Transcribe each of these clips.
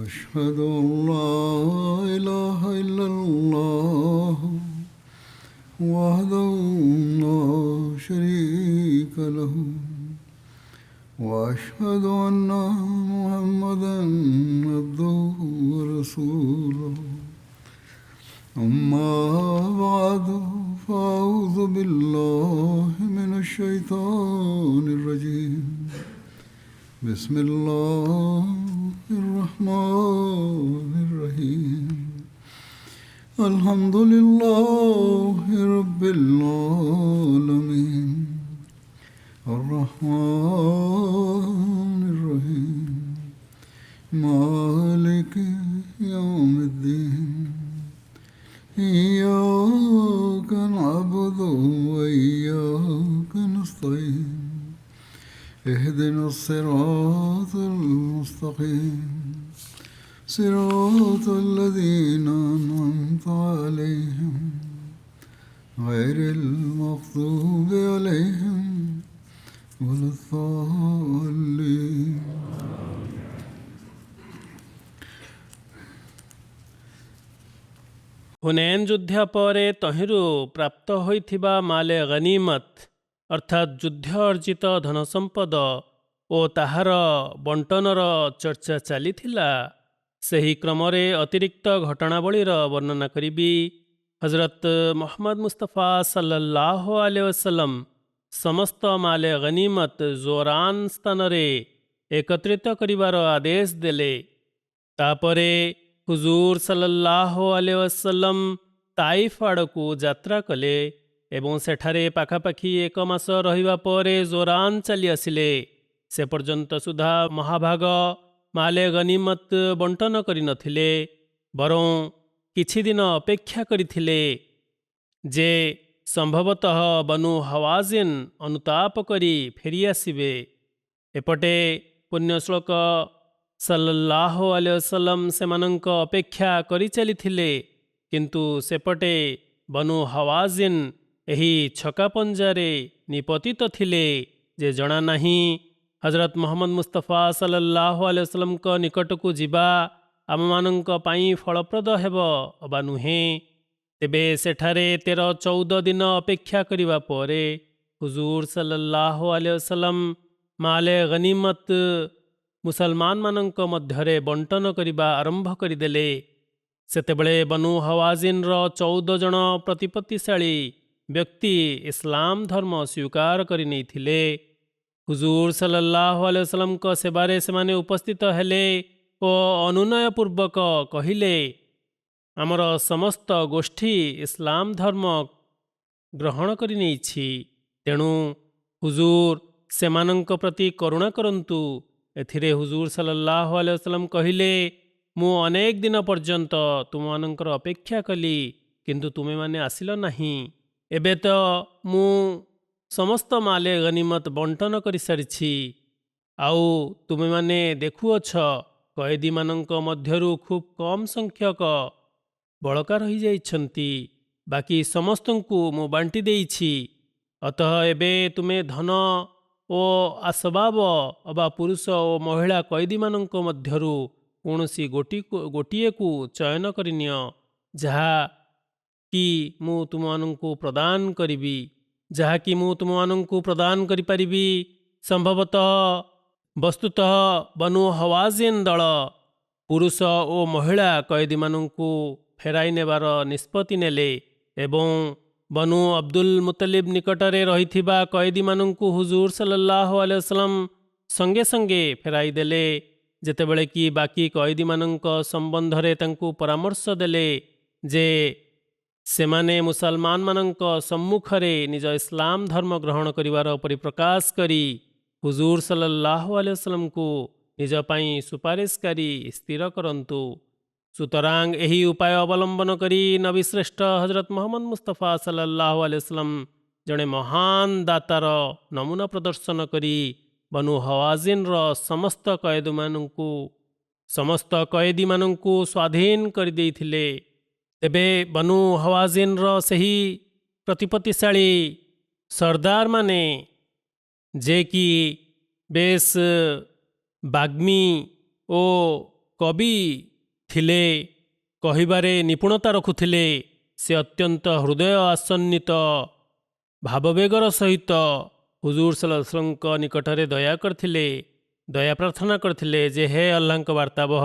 أشهد أن لا إله إلا الله وحده لا شريك له وأشهد أن محمدا عبده ورسوله أما بعد فأعوذ بالله من الشيطان الرجيم بسم الله الرحمن الرحيم الحمد لله رب العالمين الرحمن الرحيم مالك يوم الدين إياك نعبد وإياك نستعين اهدنا الصراط المستقيم صراط الذين أنعمت عليهم غير المغضوب عليهم ولا الضالين ହୁନେନ୍ ଯୁଦ୍ଧ ପରେ ତହିଁରୁ ପ୍ରାପ୍ତ ହୋଇଥିବା ମାଲେ ଗନିମତ ଅର୍ଥାତ୍ ଯୁଦ୍ଧ ଅର୍ଜିତ ଧନସମ୍ପଦ ଓ ତାହାର ବଣ୍ଟନର ଚର୍ଚ୍ଚା ଚାଲିଥିଲା। ସେହି କ୍ରମରେ ଅତିରିକ୍ତ ଘଟଣାବଳୀର ବର୍ଣ୍ଣନା କରିବି। ହଜରତ ମୁହମ୍ମଦ ମୁସ୍ତଫା ସല്ലଲ୍ଲାହୁ ଆଲୈହି ವಸಲ್ಲಂ ସମସ୍ତ ମାଲେ ଗନିମତ ଜୋରାନ୍ ସ୍ଥାନରେ ଏକତ୍ରିତ କରିବାର ଆଦେଶ ଦେଲେ। ତାପରେ ହୁଜୁର ସല്ലଲ୍ଲାହୁ ଆଲୈହି ವಸಲ್ಲಂ ତାଇଫ୍ ଆଡ଼କୁ ଯାତ୍ରା କଲେ ଏବଂ ସେଠାରେ ପାଖାପାଖି 1 ମାସ ରହିବା ପରେ ଜୋରାନ୍ ଚାଲି ଆସିଲେ। ସେ ପର୍ଯ୍ୟନ୍ତ ସୁଦ୍ଧା ମହାଭାଗ ମାଲେ ଗନିମତ ବଣ୍ଟନ କରିନଥିଲେ, ବରଂ କିଛି ଦିନ ଅପେକ୍ଷା କରିଥିଲେ ଯେ ସମ୍ଭବତଃ ବନୁ ହୱାଜିନ୍ ଅନୁତାପ କରି ଫେରିଆସିବେ। ଏପଟେ ପୁଣ୍ୟଶ୍ଳୋକ ସല്ലଲ୍ଲାହୁ ଆଲୈହି ವಸಲ್ಲಂ ସେମାନଙ୍କ ଅପେକ୍ଷା କରିଚାଲିଥିଲେ, କିନ୍ତୁ ସେପଟେ ବନୁ ହୱାଜିନ୍ ଏହି ଛକାପଞ୍ଜାରେ ନିପତିତ ଥିଲେ ଯେ ଜଣା ନାହିଁ ହଜରତ ମୁହମ୍ମଦ ମୁସ୍ତଫା ସല്ലଲ୍ଲାହୁ ଆଲୈହି ವಸಲ್ಲମଙ୍କ ନିକଟକୁ ଯିବା ଆମମାନଙ୍କ ପାଇଁ ଫଳପ୍ରଦ ହେବ ଅବା ନୁହେଁ। ତେବେ ସେଠାରେ 13-14 ଦିନ ଅପେକ୍ଷା କରିବା ପରେ ହୁଜୁର ସല്ലଲ୍ଲାହୁ ଆଲୈହି ವಸಲ್ಲମ ମାଲେ ଗନିମତ ମୁସଲମାନମାନଙ୍କ ମଧ୍ୟରେ ବଣ୍ଟନ କରିବା ଆରମ୍ଭ କରିଦେଲେ। ସେତେବେଳେ ବନୁ ହୱାଜିନ୍ର 14 ଜଣ ପ୍ରତିପତ୍ତିଶାଳୀ ବ୍ୟକ୍ତି ଇସଲାମ ଧର୍ମ ସ୍ୱୀକାର କରି ନେଇଥିଲେ। ହୁଜୁର ସല്ലଲ୍ଲାହୁ ଆଲୈହି ವಸಲ್ಲମଙ୍କ ସେବାରେ ସେମାନେ ଉପସ୍ଥିତ ହେଲେ ଓ ଅନୁନୟପୂର୍ବକ କହିଲେ, ଆମର ସମସ୍ତ ଗୋଷ୍ଠୀ ଇସଲାମ ଧର୍ମ ଗ୍ରହଣ କରି ନେଇଛି, ତେଣୁ ହୁଜୁର ସେମାନଙ୍କ ପ୍ରତି କରୁଣା କରନ୍ତୁ। ଏଥିରେ ହୁଜୁର ସല്ലଲ୍ଲାହୁ ଆଲୈହି ವಸಲ್ಲମ କହିଲେ, ମୁଁ ଅନେକ ଦିନ ପର୍ଯ୍ୟନ୍ତ ତୁମମାନଙ୍କର ଅପେକ୍ଷା କଲି, କିନ୍ତୁ ତୁମେମାନେ ଆସିଲ ନାହିଁ। ଏବେ ତ ମୁଁ ସମସ୍ତ ମାଲେ ଗନିମତ ବଣ୍ଟନ କରିସାରିଛି। ଆଉ ତୁମେମାନେ ଦେଖୁଅଛ କଏଦୀମାନଙ୍କ ମଧ୍ୟରୁ ଖୁବ୍ କମ୍ ସଂଖ୍ୟକ ବଳକା ରହିଯାଇଛନ୍ତି। ବାକି ସମସ୍ତଙ୍କୁ ମୁଁ ବାଣ୍ଟି ଦେଇଛି। ଅତଃ ଏବେ ତୁମେ ଧନ ଓ ଆସବାବ ଅବା ପୁରୁଷ ଓ ମହିଳା କଏଦୀମାନଙ୍କ ମଧ୍ୟରୁ କୌଣସି ଗୋଟିଏକୁ ଚୟନ କରିନିଅ, ଯାହା କି ମୁଁ ତୁମମାନଙ୍କୁ ପ୍ରଦାନ କରିବି, ଯାହାକି ମୁଁ ତୁମମାନଙ୍କୁ ପ୍ରଦାନ କରିପାରିବି। ସମ୍ଭବତଃ ବସ୍ତୁତଃ ବନୁ ହୱାଜିନ୍ ଦଳ ପୁରୁଷ ଓ ମହିଳା କଏଦୀମାନଙ୍କୁ ଫେରାଇ ନେବାର ନିଷ୍ପତ୍ତି ନେଲେ ଏବଂ ବନୁ ଅବ୍ଦୁଲ ମୁତଲିବ ନିକଟରେ ରହିଥିବା କଏଦୀମାନଙ୍କୁ ହୁଜୁର ସല്ലଲ୍ଲାହୁ ଆଲୈହି ವಸಲ್ಲମ ସଙ୍ଗେ ସଙ୍ଗେ ଫେରାଇ ଦେଲେ। ଯେତେବେଳେ କି ବାକି କଏଦୀମାନଙ୍କ ସମ୍ବନ୍ଧରେ ତାଙ୍କୁ ପରାମର୍ଶ ଦେଲେ ଯେ ସେମାନେ ମୁସଲମାନମାନଙ୍କ ସମ୍ମୁଖରେ ନିଜ ଇସଲାମ ଧର୍ମ ଗ୍ରହଣ କରିବାର ପରିପ୍ରକାଶ କରି ହୁଜୁର ସല്ലଲ୍ଲାହୁ ଆଲୈହି ವಸಲ್ಲମଙ୍କୁ ନିଜ ପାଇଁ ସୁପାରିଶକାରୀ ସ୍ଥିର କରନ୍ତୁ। ସୁତରାଂ ଏହି ଉପାୟ ଅବଲମ୍ବନ କରି ନବୀ ଶ୍ରେଷ୍ଠ ହଜରତ ମୁହମ୍ମଦ ମୁସ୍ତଫା ସല്ലଲ୍ଲାହୁ ଆଲୈହି ವಸಲ್ಲମ ଜଣେ ମହାନ ଦାତାର ନମୁନା ପ୍ରଦର୍ଶନ କରି ବନୁ ହୱାଜିନ୍ର ସମସ୍ତ କଏଦୀମାନଙ୍କୁ ସ୍ୱାଧୀନ କରିଦେଇଥିଲେ। ତେବେ ବନୁ ହୱାଜିନ୍ର ସେହି ପ୍ରତିପତ୍ତିଶାଳୀ ସର୍ଦ୍ଦାରମାନେ ଯେ କି ବେଶ ବାଗ୍ମୀ ଓ କବି ଥିଲେ, କହିବାରେ ନିପୁଣତା ରଖୁଥିଲେ। ସେ ଅତ୍ୟନ୍ତ ହୃଦୟ ଆସନ୍ନିତ ଭାବବେଗର ସହିତ ହୁଜୁର ସଲ୍ଲଲ୍ଲାହୁ ଆଲାଇହି वसल्लमଙ୍କ ନିକଟରେ ଦୟା କରିଥିଲେ, ଦୟା ପ୍ରାର୍ଥନା କରିଥିଲେ ଯେ ହେ ଆଲ୍ଲାହଙ୍କ ବାର୍ତ୍ତାବହ,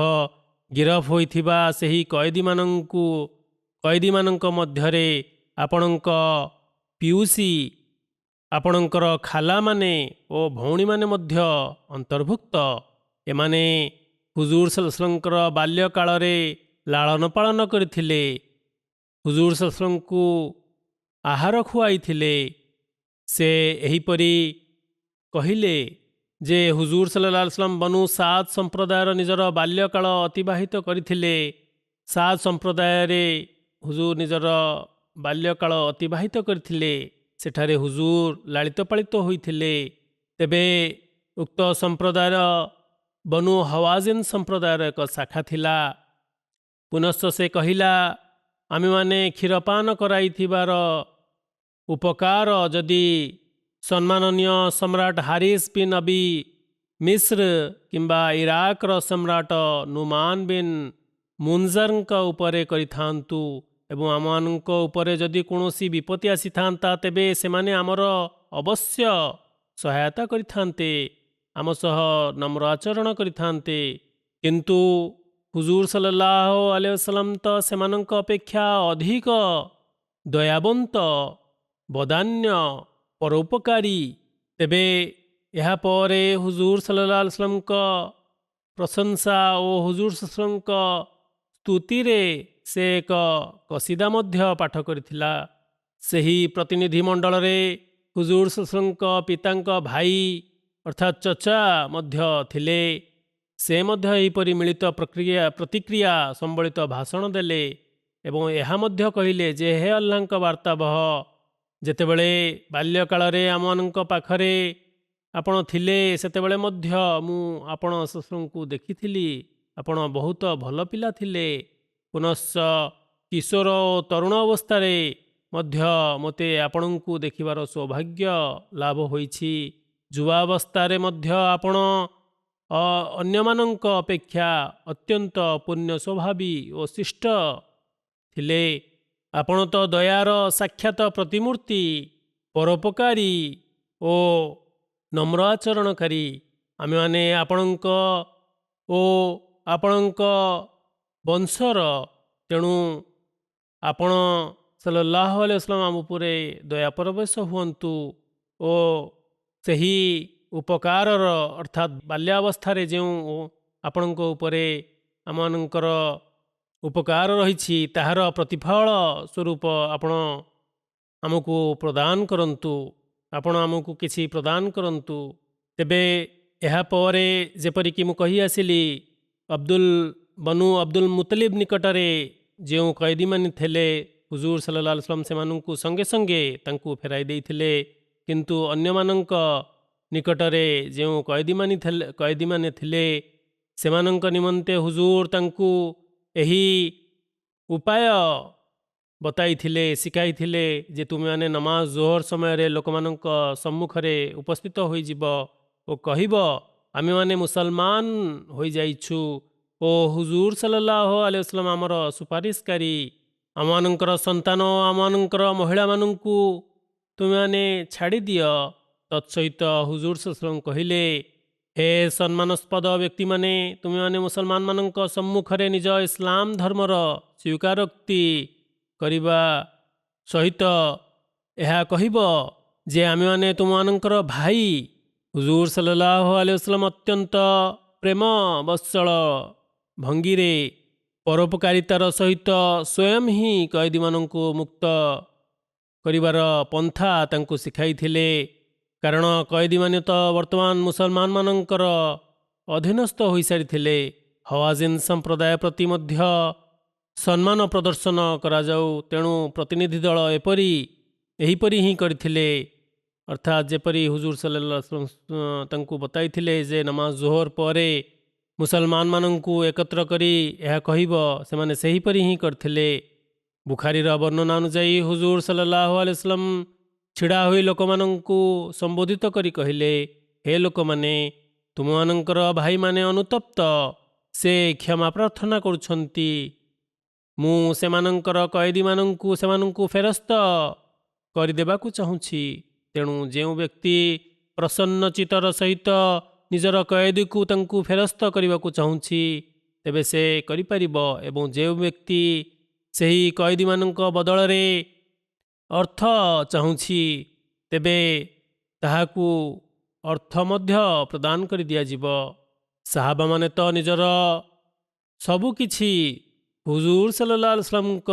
ଗିରଫ ହୋଇଥିବା ସେହି କଏଦୀମାନଙ୍କ ମଧ୍ୟରେ ଆପଣଙ୍କ ପିଉସୀ, ଆପଣଙ୍କର ଖାଲାମାନେ ଓ ଭଉଣୀମାନେ ମଧ୍ୟ ଅନ୍ତର୍ଭୁକ୍ତ। ଏମାନେ ହୁଜୁର ସଲ୍ଲଲ୍ଲାହୁ ଆଲାଇହି वसल्लमଙ୍କର ବାଲ୍ୟକାଳରେ ଲାଳନ ପାଳନ କରିଥିଲେ, ହୁଜୁର ସଲ୍ଲଲ୍ଲାହୁ ଆଲାଇହି वसल्लमଙ୍କୁ ଆହାର ଖୁଆଇଥିଲେ। ସେ ଏହିପରି କହିଲେ ଯେ ହୁଜୁର ସଲ୍ଲଲ୍ଲାହୁ ଆଲାଇହି वसल्लम ବନୁ ସାଦ୍ ସମ୍ପ୍ରଦାୟର ନିଜର ବାଲ୍ୟକାଳ ଅତିବାହିତ କରିଥିଲେ। ସାଦ୍ ସମ୍ପ୍ରଦାୟରେ ହୁଜୁର ନିଜର ବାଲ୍ୟକାଳ ଅତିବାହିତ କରିଥିଲେ। ସେଠାରେ ହୁଜୁର ଲାଳିତ ପାଳିତ ହୋଇଥିଲେ। ତେବେ ଉକ୍ତ ସମ୍ପ୍ରଦାୟର ବନୁ ହୱାଜିନ୍ ସମ୍ପ୍ରଦାୟର ଏକ ଶାଖା ଥିଲା। ପୁନଶ୍ଚ ସେ କହିଲା, ଆମେମାନେ କ୍ଷୀରପାନ କରାଇଥିବାର ଉପକାର ଯଦି ସମ୍ମାନନୀୟ ସମ୍ରାଟ ହାରିସ୍ ବିନ୍ ଅବି ମିସ୍ର କିମ୍ବା ଇରାକର ସମ୍ରାଟ ନୁମାନ ବିନ୍ ମୁନଜରଙ୍କ ଉପରେ କରିଥାନ୍ତୁ ଏବଂ ଆମମାନଙ୍କ ଉପରେ ଯଦି କୌଣସି ବିପତ୍ତି ଆସିଥାନ୍ତା, ତେବେ ସେମାନେ ଆମର ଅବଶ୍ୟ ସହାୟତା କରିଥାନ୍ତେ, ଆମ ସହ ନମ୍ର ଆଚରଣ କରିଥାନ୍ତେ। କିନ୍ତୁ ହୁଜୁର ସଲ୍ଲଲ୍ଲାହୁ ଆଲାଇହି वसल्लम ତ ସେମାନଙ୍କ ଅପେକ୍ଷା ଅଧିକ ଦୟାବନ୍ତ, ବଦାନ୍ୟ, ପରୋପକାରୀ। ତେବେ ଏହାପରେ ହୁଜୁର ସଲ୍ଲଲ୍ଲାହୁ ଆଲାଇହି वसल्लमଙ୍କ ପ୍ରଶଂସା ଓ ହୁଜୁର ସଲ୍ଲଲ୍ଲାହୁ ଆଲାଇହି वसल्लमଙ୍କ ସ୍ତୁତିରେ ସେ ଏକ କସିଦା ମଧ୍ୟ ପାଠ କରିଥିଲା। ସେହି ପ୍ରତିନିଧି ମଣ୍ଡଳରେ ହୁଜୁର ସଲ୍ଲଲ୍ଲାହୁ ଆଲାଇହି वसल्लमଙ୍କ ପିତାଙ୍କ ଭାଇ ଅର୍ଥାତ୍ ଚଚା ମଧ୍ୟ ଥିଲେ। ସେ ମଧ୍ୟ ଏହିପରି ମିଳିତ ପ୍ରତିକ୍ରିୟା ସମ୍ବଳିତ ଭାଷଣ ଦେଲେ ଏବଂ ଏହା ମଧ୍ୟ କହିଲେ ଯେ ହେ ଆଲ୍ଲାହଙ୍କ ବାର୍ତ୍ତାବହ, ଯେତେବେଳେ ବାଲ୍ୟକାଳରେ ଆମମାନଙ୍କ ପାଖରେ ଆପଣ ଥିଲେ, ସେତେବେଳେ ମଧ୍ୟ ମୁଁ ଆପଣ ସଲ୍ଲଲ୍ଲାହୁ ଦେଖିଥିଲି। ଆପଣ ବହୁତ ଭଲ ପିଲା ଥିଲେ। ପୁନଶ୍ଚ କିଶୋର ଓ ତରୁଣ ଅବସ୍ଥାରେ ମଧ୍ୟ ମୋତେ ଆପଣଙ୍କୁ ଦେଖିବାର ସୌଭାଗ୍ୟ ଲାଭ ହୋଇଛି। ଯୁବା ଅବସ୍ଥାରେ ମଧ୍ୟ ଆପଣ ଅନ୍ୟମାନଙ୍କ ଅପେକ୍ଷା ଅତ୍ୟନ୍ତ ପୁଣ୍ୟ ସ୍ୱଭାବୀ ଓ ଶିଷ୍ଟ ଥିଲେ। ଆପଣ ତ ଦୟାର ସାକ୍ଷାତ ପ୍ରତିମୂର୍ତ୍ତି, ପରୋପକାରୀ ଓ ନମ୍ର ଆଚରଣକାରୀ। ଆମେମାନେ ଆପଣଙ୍କ ଓ ଆପଣଙ୍କ ବଂଶର, ତେଣୁ ଆପଣ ସଲ୍ଲଲ୍ଲାହୁ ଆଲାଇହି वसल्लम ଆମ ଉପରେ ଦୟା ପରବେଶ ହୁଅନ୍ତୁ ଓ ସେହି ଉପକାରର ଅର୍ଥାତ୍ ବାଲ୍ୟାବସ୍ଥାରେ ଯେଉଁ ଆପଣଙ୍କ ଉପରେ ଆମମାନଙ୍କର ଉପକାର ରହିଛି, ତାହାର ପ୍ରତିଫଳ ସ୍ୱରୂପ ଆପଣ ଆମକୁ ପ୍ରଦାନ କରନ୍ତୁ, ଆପଣ ଆମକୁ କିଛି ପ୍ରଦାନ କରନ୍ତୁ। ତେବେ ଏହାପରେ ଯେପରିକି ମୁଁ କହି ଆସିଲି, ବନୁ ଅବ୍ଦୁଲ ମୁତଲିବ ନିକଟରେ ଯେଉଁ କଏଦୀମାନେ ଥିଲେ, ହୁଜୁର ସଲ୍ଲଲ୍ଲାହୁ ଆଲାଇହି वसल्लम ସେମାନଙ୍କୁ ସଙ୍ଗେ ସଙ୍ଗେ ତାଙ୍କୁ ଫେରାଇ ଦେଇଥିଲେ। କିନ୍ତୁ ଅନ୍ୟମାନଙ୍କ ନିକଟରେ ଯେଉଁ କଏଦୀମାନେ ଥିଲେ, ସେମାନଙ୍କ ନିମନ୍ତେ ହୁଜୁର ତାଙ୍କୁ ଏହି ଉପାୟ ବତାଇଥିଲେ, ଶିଖାଇଥିଲେ ଯେ ତୁମେମାନେ ନମାଜ ଜୋହର ସମୟରେ ଲୋକମାନଙ୍କ ସମ୍ମୁଖରେ ଉପସ୍ଥିତ ହୋଇଯିବ ଓ କହିବ, ଆମେମାନେ ମୁସଲମାନ ହୋଇଯାଇଛୁ ଓ ହୁଜୁର ସଲ୍ଲଲ୍ଲାହୁ ଆଲାଇହି वसल्लम ଆମର ସୁପାରିଶକାରୀ। ଆମମାନଙ୍କର ସନ୍ତାନ ଓ ଆମମାନଙ୍କର ମହିଳାମାନଙ୍କୁ ତୁମେମାନେ ଛାଡ଼ିଦିଅ। ତତ୍ସହିତ ହୁଜୁର ସଲ୍ଲଲ୍ଲାହୁ ଆଲାଇହି वसल्लम କହିଲେ, ହେ ସମ୍ମାନସ୍ପଦ ବ୍ୟକ୍ତିମାନେ, ତୁମେମାନେ ମୁସଲମାନମାନଙ୍କ ସମ୍ମୁଖରେ ନିଜ ଇସଲାମ ଧର୍ମର ସ୍ୱୀକାରୋକ୍ତି କରିବା ସହିତ ଏହା କହିବ ଯେ ଆମେମାନେ ତୁମମାନଙ୍କର ଭାଇ। ହୁଜୁର ସଲ୍ଲଲ୍ଲାହୁ ଆଲାଇହି वसल्लम ଅତ୍ୟନ୍ତ ପ୍ରେମ ବତ୍ସଳ ଭଙ୍ଗୀରେ ପରୋପକାରିତାର ସହିତ ସ୍ୱୟଂ ହିଁ କଏଦୀମାନଙ୍କୁ ମୁକ୍ତ କରିବାର ପନ୍ଥା ତାଙ୍କୁ ଶିଖାଇଥିଲେ। କାରଣ କଏଦୀମାନେ ତ ବର୍ତ୍ତମାନ ମୁସଲମାନମାନଙ୍କର ଅଧୀନସ୍ଥ ହୋଇସାରିଥିଲେ। ହୱାଜିନ୍ ସମ୍ପ୍ରଦାୟ ପ୍ରତି ମଧ୍ୟ ସମ୍ମାନ ପ୍ରଦର୍ଶନ କରାଯାଉ, ତେଣୁ ପ୍ରତିନିଧି ଦଳ ଏହିପରି ହିଁ କରିଥିଲେ। ଅର୍ଥାତ୍ ଯେପରି ହୁଜୁର ସଲ୍ଲଲ୍ଲାହୁ ଆଲାଇହି वसल्लम ତାଙ୍କୁ ବତାଇଥିଲେ ଯେ ନମାଜ ଜୋହର ପରେ ମୁସଲମାନମାନଙ୍କୁ ଏକତ୍ର କରି ଏହା କହିବ, ସେମାନେ ସେହିପରି ହିଁ କରିଥିଲେ। ବୁଖାରୀର ବର୍ଣ୍ଣନା ଅନୁଯାୟୀ ହୁଜୁର ସଲ୍ଲଲ୍ଲାହୁ ଆଲାଇହି वसल्लम ଛିଡ଼ା ହୋଇ ଲୋକମାନଙ୍କୁ ସମ୍ବୋଧିତ କରି କହିଲେ, ହେ ଲୋକମାନେ, ତୁମମାନଙ୍କର ଭାଇମାନେ ଅନୁତପ୍ତ ସେ କ୍ଷମା ପ୍ରାର୍ଥନା କରୁଛନ୍ତି। ମୁଁ ସେମାନଙ୍କର କଏଦୀମାନଙ୍କୁ ସେମାନଙ୍କୁ ଫେରସ୍ତ କରିଦେବାକୁ ଚାହୁଁଛି। ତେଣୁ ଯେଉଁ ବ୍ୟକ୍ତି ପ୍ରସନ୍ନ ଚିତ୍ତର ସହିତ ନିଜର କଏଦୀକୁ ତାଙ୍କୁ ଫେରସ୍ତ କରିବାକୁ ଚାହୁଁଛି ତେବେ ସେ କରିପାରିବ, ଏବଂ ଯେଉଁ ବ୍ୟକ୍ତି ସେହି କଏଦୀମାନଙ୍କ ବଦଳରେ ଅର୍ଥ ଚାହୁଁଛି ତେବେ ତାହାକୁ ଅର୍ଥ ମଧ୍ୟ ପ୍ରଦାନ କରି ଦିଆଯିବ। ସାହାବାମାନେ ତ ନିଜର ସବୁକିଛି ହୁଜୁର ସଲ୍ଲଲ୍ଲାହୁ ଆଲୈହି ವಸಲ್ಲମଙ୍କ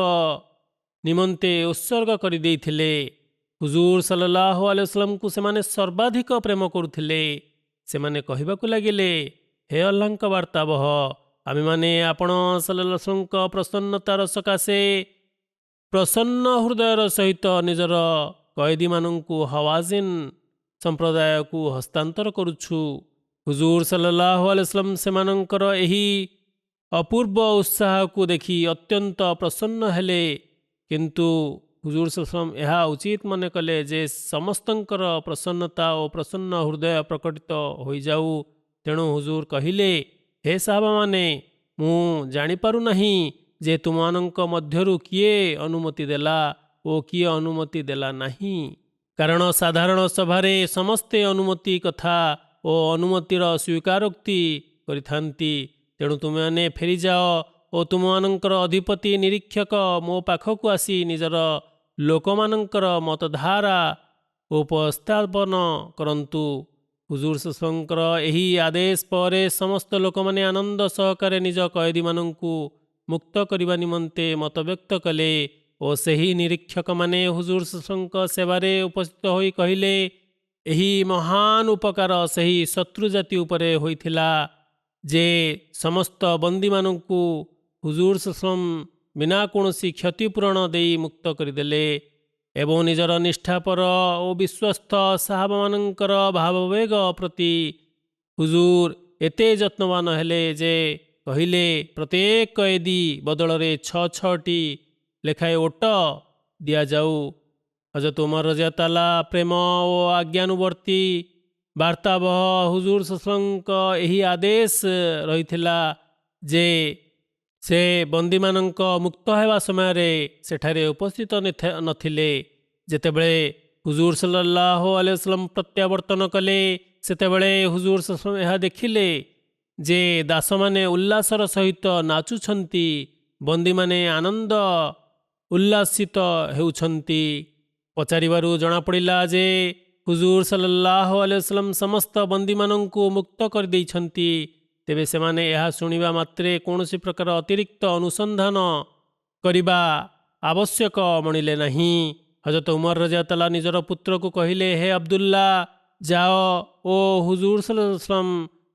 ନିମନ୍ତେ ଉତ୍ସର୍ଗ କରିଦେଇଥିଲେ। ହୁଜୁର ସଲ୍ଲଲ୍ଲାହୁ ଆଲୈହି ವಸಲ್ಲମକୁ ସେମାନେ ସର୍ବାଧିକ ପ୍ରେମ କରୁଥିଲେ। ସେମାନେ କହିବାକୁ ଲାଗିଲେ, ହେ ଅଲ୍ଲାହଙ୍କ ବାର୍ତ୍ତାବହ, ଆମେମାନେ ଆପଣ ସଲ୍ଲଲ୍ଲାହୁ ଆଲୈହି ವಸಲ್ಲମଙ୍କ ପ୍ରସନ୍ନତାର ସକାଶେ ପ୍ରସନ୍ନ ହୃଦୟର ସହିତ ନିଜର କଏଦୀମାନଙ୍କୁ ହୱାଜିନ୍ ସମ୍ପ୍ରଦାୟକୁ ହସ୍ତାନ୍ତର କରୁଛୁ। ହୁଜୁର ସଲ୍ଲଲ୍ଲାହୁ ଆଲୈହି ವಸಲ್ಲମ ସେମାନଙ୍କର ଏହି ଅପୂର୍ବ ଉତ୍ସାହକୁ ଦେଖି ଅତ୍ୟନ୍ତ ପ୍ରସନ୍ନ ହେଲେ, କିନ୍ତୁ ହୁଜୁର ସଲ୍ଲଲ୍ଲାହୁ ଆଲୈହି ವಸಲ್ಲମ ଏହା ଉଚିତ ମନେ କଲେ ଯେ ସମସ୍ତଙ୍କର ପ୍ରସନ୍ନତା ଓ ପ୍ରସନ୍ନ ହୃଦୟ ପ୍ରକଟିତ ହୋଇଯାଉ। ତେଣୁ ହୁଜୁର କହିଲେ, ହେ ସାହାବାମାନେ, ମୁଁ ଜାଣିପାରୁନାହିଁ ଯେ ତୁମମାନଙ୍କ ମଧ୍ୟରୁ କିଏ ଅନୁମତି ଦେଲା ଓ କିଏ ଅନୁମତି ଦେଲା ନାହିଁ, କାରଣ ସାଧାରଣ ସଭାରେ ସମସ୍ତେ ଅନୁମତି କଥା ଓ ଅନୁମତିର ସ୍ୱୀକାରୋକ୍ତି କରିଥାନ୍ତି। ତେଣୁ ତୁମେମାନେ ଫେରିଯାଅ ଓ ତୁମମାନଙ୍କର ଅଧିପତି ନିରୀକ୍ଷକ ମୋ ପାଖକୁ ଆସି ନିଜର ଲୋକମାନଙ୍କର ମତଧାରା ଉପସ୍ଥାପନ କରନ୍ତୁ। ହୁଜୁର ସଲ୍ଲଲ୍ଲାହୁଙ୍କର ଏହି ଆଦେଶ ପରେ ସମସ୍ତ ଲୋକମାନେ ଆନନ୍ଦ ସହକାରେ ନିଜ କଏଦୀମାନଙ୍କୁ ମୁକ୍ତ କରିବା ନିମନ୍ତେ ମତବ୍ୟକ୍ତ କଲେ ଓ ସେହି ନିରୀକ୍ଷକମାନେ ହୁଜୁର ସଲ୍ଲଲ୍ଲାହୁଙ୍କ ସେବାରେ ଉପସ୍ଥିତ ହୋଇ କହିଲେ, ଏହି ମହାନ ଉପକାର ସେହି ଶତ୍ରୁ ଜାତି ଉପରେ ହୋଇଥିଲା ଯେ ସମସ୍ତ ବନ୍ଦୀମାନଙ୍କୁ ହୁଜୁର ସଲ୍ଲଲ୍ଲାହୁ ବିନା କୌଣସି କ୍ଷତିପୂରଣ ଦେଇ ମୁକ୍ତ କରିଦେଲେ ଏବଂ ନିଜର ନିଷ୍ଠାପର ଓ ବିଶ୍ୱସ୍ତ ସାହାବାମାନଙ୍କର ଭାବବେଗ ପ୍ରତି ହୁଜୁର ଏତେ ଯତ୍ନବାନ ହେଲେ ଯେ କହିଲେ, ପ୍ରତ୍ୟେକ କଏଦୀ ବଦଳରେ 6ଟି ଲେଖାଏଁ ଓଟ ଦିଆଯାଉ। ହଜରତ ଉମର ରଜିୟଲ୍ଲାହୁ ପ୍ରେମ ଓ ଆଜ୍ଞାନୁବର୍ତ୍ତୀ ବାର୍ତ୍ତାବହ ହୁଜୁର ସଲ୍ଲଲ୍ଲାହୁଙ୍କ ଏହି ଆଦେଶ ରହିଥିଲା ଯେ ସେ ବନ୍ଦୀମାନଙ୍କ ମୁକ୍ତ ହେବା ସମୟରେ ସେଠାରେ ଉପସ୍ଥିତ ନଥିଲେ। ଯେତେବେଳେ ହୁଜୁର ସଲ୍ଲଲ୍ଲାହୁ ଆଲୈହି ವಸಲ್ಲମ ପ୍ରତ୍ୟାବର୍ତ୍ତନ କଲେ ସେତେବେଳେ ହୁଜୁର ସଲ୍ଲଲ୍ଲାହୁ ଏହା ଦେଖିଲେ ଯେ ଦାସମାନେ ଉଲ୍ଲାସର ସହିତ ନାଚୁଛନ୍ତି, ବନ୍ଦୀମାନେ ଆନନ୍ଦ ଉଲ୍ଲାସିତ ହେଉଛନ୍ତି। ପଚାରିବାରୁ ଜଣାପଡ଼ିଲା ଯେ ହୁଜୁର ସଲ୍ଲଲ୍ଲାହୁ ଆଲୈହି ವಸಲ್ಲମ ସମସ୍ତ ବନ୍ଦୀମାନଙ୍କୁ ମୁକ୍ତ କରିଦେଇଛନ୍ତି। ତେବେ ସେମାନେ ଏହା ଶୁଣିବା ମାତ୍ରେ କୌଣସି ପ୍ରକାର ଅତିରିକ୍ତ ଅନୁସନ୍ଧାନ କରିବା ଆବଶ୍ୟକ ମଣିଲେ ନାହିଁ। ହଜରତ ଉମର ରଜିୟଲ୍ଲାହୁ ନିଜର ପୁତ୍ରକୁ କହିଲେ, ହେ ଅବଦୁଲ୍ଲା, ଯାଅ ଓ ହୁଜୁର ସଲ୍ଲଲ୍ଲାହୁ ଆଲୈହି ವಸಲ್ಲମ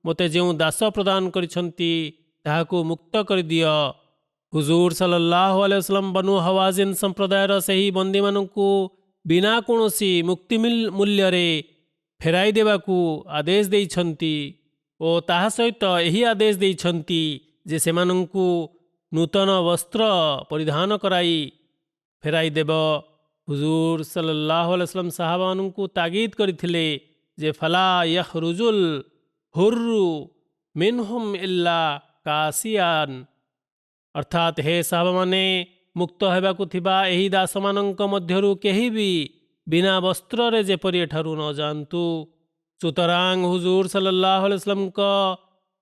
ମୋତେ ଯେଉଁ ଦାସ ପ୍ରଦାନ କରିଛନ୍ତି ତାହାକୁ ମୁକ୍ତ କରିଦିଅ। ହୁଜୁର ସଲ୍ଲଲ୍ଲାହୁ ଆଲୈହି ವಸಲ್ಲମ ବନୁ ହୱାଜିନ୍ ସମ୍ପ୍ରଦାୟର ସେହି ବନ୍ଦୀମାନଙ୍କୁ ବିନା କୌଣସି ମୁକ୍ତି ମୂଲ୍ୟରେ ଫେରାଇ ଦେବାକୁ ଆଦେଶ ଦେଇଛନ୍ତି ଓ ତାହା ସହିତ ଏହି ଆଦେଶ ଦେଇଛନ୍ତି ଯେ ସେମାନଙ୍କୁ ନୂତନ ବସ୍ତ୍ର ପରିଧାନ କରାଇ ଫେରାଇ ଦେବ। ହୁଜୁର ସଲ୍ଲଲ୍ଲାହୁ ଆଲୈହି ವಸಲ್ಲମ ସାହାବାମାନଙ୍କୁ ତାଗିଦ କରିଥିଲେ ଯେ ଫଲା ୟଖରୁଜୁଲ୍ ହୁର୍ରୁ ମିନହୁମ୍ ଇଲ୍ଲା କାସିୟାନ୍, ଅର୍ଥାତ୍ ହେ ସାହାବାମାନେ, ମୁକ୍ତ ହେବାକୁ ଥିବା ଏହି ଦାସମାନଙ୍କ ମଧ୍ୟରୁ କେହି ବି ବିନା ବସ୍ତ୍ରରେ ଯେପରି ଏଠାରୁ ନ ଯାଆନ୍ତୁ। ସୁତରାଂ ହୁଜୁର ସଲ୍ଲଲ୍ଲାହୁ ଆଲୈହି ವಸಲ್ಲମଙ୍କ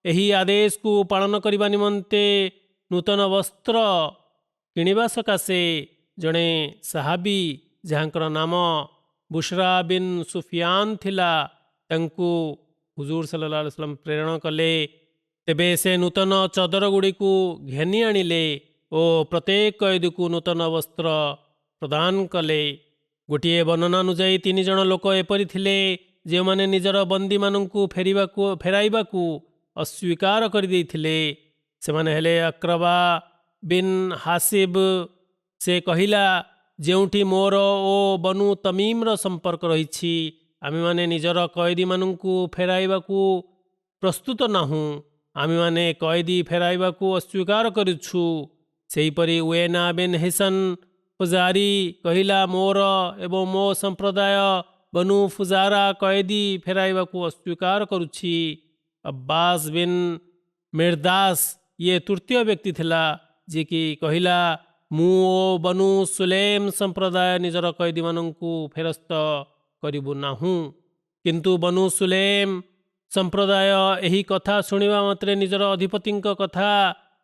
ଏହି ଆଦେଶକୁ ପାଳନ କରିବା ନିମନ୍ତେ ନୂତନ ବସ୍ତ୍ର କିଣିବା ସକାଶେ ଜଣେ ସାହାବୀ ଯାହାଙ୍କର ନାମ ବୁଶ୍ରା ବିନ୍ ସୁଫିୟାନ ଥିଲା ତାଙ୍କୁ ହୁଜୁର ସଲ୍ଲଲ୍ଲାହୁ ଆଲୈହି ವಸಲ್ಲମ ପ୍ରେରଣ କଲେ। ତେବେ ସେ ନୂତନ ଚଦରଗୁଡ଼ିକୁ ଘେନି ଆଣିଲେ ଓ ପ୍ରତ୍ୟେକ କଏଦୀକୁ ନୂତନ ବସ୍ତ୍ର ପ୍ରଦାନ କଲେ। ଗୋଟିଏ ବର୍ଣ୍ଣନା ଅନୁଯାୟୀ 3 ଜଣ ଲୋକ ଏପରି ଥିଲେ ଯେଉଁମାନେ ନିଜର ବନ୍ଦୀମାନଙ୍କୁ ଫେରାଇବାକୁ ଅସ୍ୱୀକାର କରିଦେଇଥିଲେ। ସେମାନେ ହେଲେ ଅକ୍ରବା ବିନ୍ ହାସିବ। ସେ କହିଲା, ଯେଉଁଠି ମୋର ଓ ବନୁ ତମିମର ସମ୍ପର୍କ ରହିଛି ଆମେମାନେ ନିଜର କଏଦୀମାନଙ୍କୁ ଫେରାଇବାକୁ ପ୍ରସ୍ତୁତ ନାହୁଁ, ଆମେମାନେ କଏଦୀ ଫେରାଇବାକୁ ଅସ୍ୱୀକାର କରୁଛୁ। ସେହିପରି ଉୟେନା ବିନ୍ ହିସନ ଫୁଜାରୀ କହିଲା, ମୋର ଏବଂ ମୋ ସମ୍ପ୍ରଦାୟ ବନୁ ଫୁଜାରା କଏଦୀ ଫେରାଇବାକୁ ଅସ୍ୱୀକାର କରୁଛି। ଅବ୍ବାସ ବିନ୍ ମିର୍ଦାସ ଇଏ ତୃତୀୟ ବ୍ୟକ୍ତି ଥିଲା ଯିଏକି କହିଲା, ମୁଁ ଓ ବନୁ ସୁଲେମ ସମ୍ପ୍ରଦାୟ ନିଜର କଏଦୀମାନଙ୍କୁ ଫେରସ୍ତ କରିବୁ ନାହୁଁ। କିନ୍ତୁ ବନୁ ସୁଲେମ ସମ୍ପ୍ରଦାୟ ଏହି କଥା ଶୁଣିବା ମାତ୍ରେ ନିଜର ଅଧିପତିଙ୍କ କଥା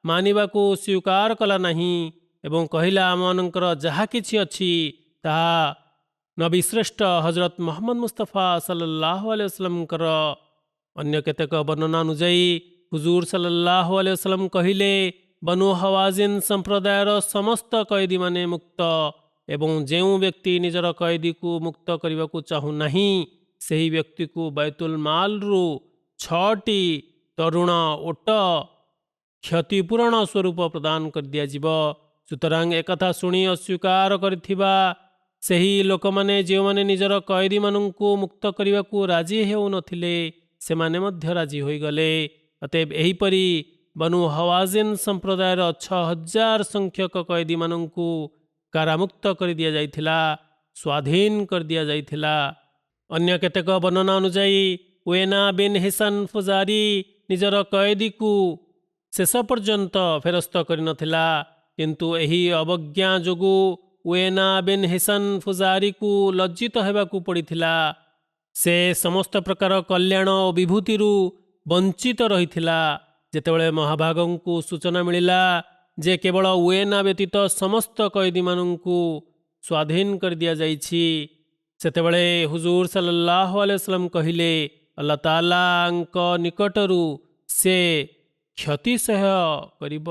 ମାନିବାକୁ ସ୍ୱୀକାର କଲା ନାହିଁ ଏବଂ କହିଲା, ଆମମାନଙ୍କର ଯାହା କିଛି ଅଛି ତାହା ନବୀ ଶ୍ରେଷ୍ଠ ହଜରତ ମୁହମ୍ମଦ ମୁସ୍ତଫା ସല്ലଲ୍ଲାହୁ ଆଲାଇହି वसल्लमଙ୍କର। ଅନ୍ୟ କେତେକ ବର୍ଣ୍ଣନା ଅନୁଯାୟୀ ହୁଜୁର ସല്ലଲ୍ଲାହୁ ଆଲାଇହି वसल्लम କହିଲେ, ବନୁ ହୱାଜିନ୍ ସମ୍ପ୍ରଦାୟର ସମସ୍ତ କଏଦୀମାନେ ମୁକ୍ତ ଏବଂ ଯେଉଁ ବ୍ୟକ୍ତି ନିଜର କଏଦୀକୁ ମୁକ୍ତ କରିବାକୁ ଚାହୁଁନାହିଁ ସେହି ବ୍ୟକ୍ତିକୁ ବୈତୁଲ ମାଲରୁ 6ଟି ତରୁଣ ଓଟ କ୍ଷତିପୂରଣ ସ୍ୱରୂପ ପ୍ରଦାନ କରିଦିଆଯିବ। ସୁତରାଂ ଏକଥା ଶୁଣି ଅସ୍ୱୀକାର କରିଥିବା ସେହି ଲୋକମାନେ ଯେଉଁମାନେ ନିଜର କଏଦୀମାନଙ୍କୁ ମୁକ୍ତ କରିବାକୁ ରାଜି ହେଉନଥିଲେ ସେମାନେ ମଧ୍ୟ ରାଜି ହୋଇଗଲେ। ଅତଏବ ଏହିପରି ବନୁ ହୱାଜିନ୍ ସମ୍ପ୍ରଦାୟର 6000 ସଂଖ୍ୟକ କଏଦୀମାନଙ୍କୁ କାରାମୁକ୍ତ କରିଦିଆଯାଇଥିଲା, ସ୍ୱାଧୀନ କରିଦିଆଯାଇଥିଲା। ଅନ୍ୟ କେତେକ ବର୍ଣ୍ଣନା ଅନୁଯାୟୀ ଉଏନା ବିନ୍ ହିସନ୍ ଫୁଜାରୀ ନିଜର କଏଦୀକୁ ଶେଷ ପର୍ଯ୍ୟନ୍ତ ଫେରସ୍ତ କରିନଥିଲା, କିନ୍ତୁ ଏହି ଅବଜ୍ଞା ଯୋଗୁଁ ଉଏନା ବିନ୍ ହିସନ୍ ଫୁଜାରୀକୁ ଲଜ୍ଜିତ ହେବାକୁ ପଡ଼ିଥିଲା। ସେ ସମସ୍ତ ପ୍ରକାର କଲ୍ୟାଣ ଓ ବିଭୂତିରୁ ବଞ୍ଚିତ ରହିଥିଲା। ଯେତେବେଳେ ମହାଭାଗଙ୍କୁ ସୂଚନା ମିଳିଲା ଯେ କେବଳ ଉଏନା ବ୍ୟତୀତ ସମସ୍ତ କଏଦୀମାନଙ୍କୁ ସ୍ୱାଧୀନ କରିଦିଆଯାଇଛି, ସେତେବେଳେ ହୁଜୁର ସല്ലଲ୍ଲାହୁ ଆଲାଇହି वसल्लम କହିଲେ, ଆଲ୍ଲାହ ତାଆଲାଙ୍କ ନିକଟରୁ ସେ କ୍ଷତି ସହ୍ୟ କରିବ।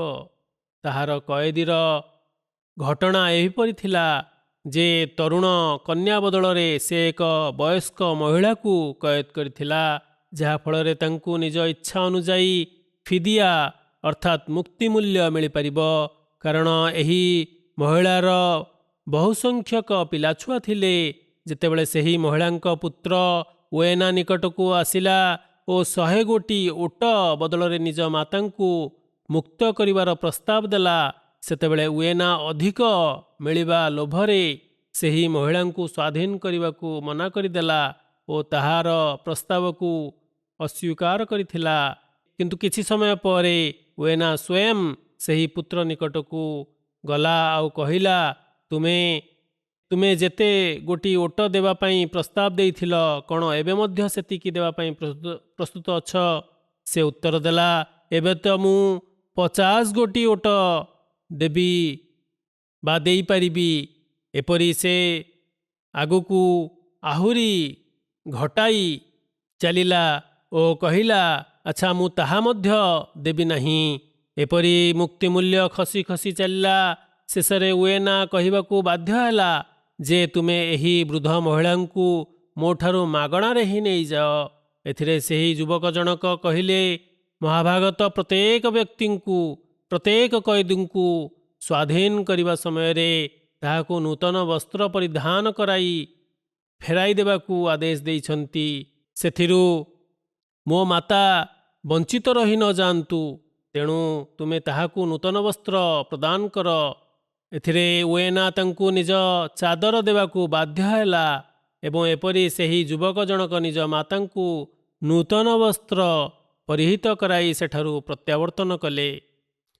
ତାହାର କଏଦୀର ଘଟଣା ଏହିପରି ଥିଲା ଯେ ତରୁଣ କନ୍ୟା ବଦଳରେ ସେ ଏକ ବୟସ୍କ ମହିଳାକୁ କଏଦ କରିଥିଲା, ଯାହାଫଳରେ ତାଙ୍କୁ ନିଜ ଇଚ୍ଛା ଅନୁଯାୟୀ ଫିଦିଆ ଅର୍ଥାତ୍ ମୁକ୍ତି ମୂଲ୍ୟ ମିଳିପାରିବ। କାରଣ ଏହି ମହିଳାର ବହୁ ସଂଖ୍ୟକ ପିଲାଛୁଆ ଥିଲେ। ଯେତେବେଳେ ସେହି ମହିଳାଙ୍କ ପୁତ୍ର ଉଏନା ନିକଟକୁ ଆସିଲା ଓ 100 ଗୋଟି ଓଟ ବଦଳରେ ନିଜ ମାତାଙ୍କୁ ମୁକ୍ତ କରିବାର ପ୍ରସ୍ତାବ ଦେଲା, ସେତେବେଳେ ଉଏନା ଅଧିକ ମିଳିବା ଲୋଭରେ ସେହି ମହିଳାଙ୍କୁ ସ୍ୱାଧୀନ କରିବାକୁ ମନା କରିଦେଲା ଓ ତାହାର ପ୍ରସ୍ତାବକୁ ଅସ୍ୱୀକାର କରିଥିଲା। କିନ୍ତୁ କିଛି ସମୟ ପରେ ଉଏନା ସ୍ୱୟଂ ସେହି ପୁତ୍ର ନିକଟକୁ ଗଲା ଆଉ କହିଲା, ତୁମେ ଯେତେ ଗୋଟି ଓଟ ଦେବା ପାଇଁ ପ୍ରସ୍ତାବ ଦେଇଥିଲ, କ'ଣ ଏବେ ମଧ୍ୟ ସେତିକି ଦେବା ପାଇଁ ପ୍ରସ୍ତୁତ ଅଛ? ସେ ଉତ୍ତର ଦେଲା, ଏବେ ତ ମୁଁ 50 ଗୋଟି ଓଟ ଦେବି ବା ଦେଇପାରିବି। ଏପରି ସେ ଆଗକୁ ଆହୁରି ଘଟାଇ ଚାଲିଲା ଓ କହିଲା, ଆଚ୍ଛା ମୁଁ ତାହା ମଧ୍ୟ ଦେବି ନାହିଁ। ଏପରି ମୁକ୍ତି ମୂଲ୍ୟ ଖସି ଖସି ଚାଲିଲା। ଶେଷରେ ଉଏନା କହିବାକୁ ବାଧ୍ୟ ହେଲା ଯେ ତୁମେ ଏହି ବୃଦ୍ଧ ମହିଳାଙ୍କୁ ମୋ ଠାରୁ ମାଗଣାରେ ହିଁ ନେଇଯାଅ। ଏଥିରେ ସେହି ଯୁବକ ଜଣକ କହିଲେ, ମହାଭାଗତ ପ୍ରତ୍ୟେକ ବ୍ୟକ୍ତିଙ୍କୁ ପ୍ରତ୍ୟେକ କଏଦୀଙ୍କୁ ସ୍ୱାଧୀନ କରିବା ସମୟରେ ତାହାକୁ ନୂତନ ବସ୍ତ୍ର ପରିଧାନ କରାଇ ଫେରାଇ ଦେବାକୁ ଆଦେଶ ଦେଇଛନ୍ତି। ସେଥିରୁ ମୋ ମାତା ବଞ୍ଚିତ ରହି ନ ଯାଆନ୍ତୁ, ତେଣୁ ତୁମେ ତାହାକୁ ନୂତନ ବସ୍ତ୍ର ପ୍ରଦାନ କର। ଏଥିରେ ଉଏନା ତାଙ୍କୁ ନିଜ ଚାଦର ଦେବାକୁ ବାଧ୍ୟ ହେଲା ଏବଂ ଏପରି ସେହି ଯୁବକ ଜଣକ ନିଜ ମାତାଙ୍କୁ ନୂତନ ବସ୍ତ୍ର ପରିହିତ କରାଇ ସେଠାରୁ ପ୍ରତ୍ୟାବର୍ତ୍ତନ କଲେ।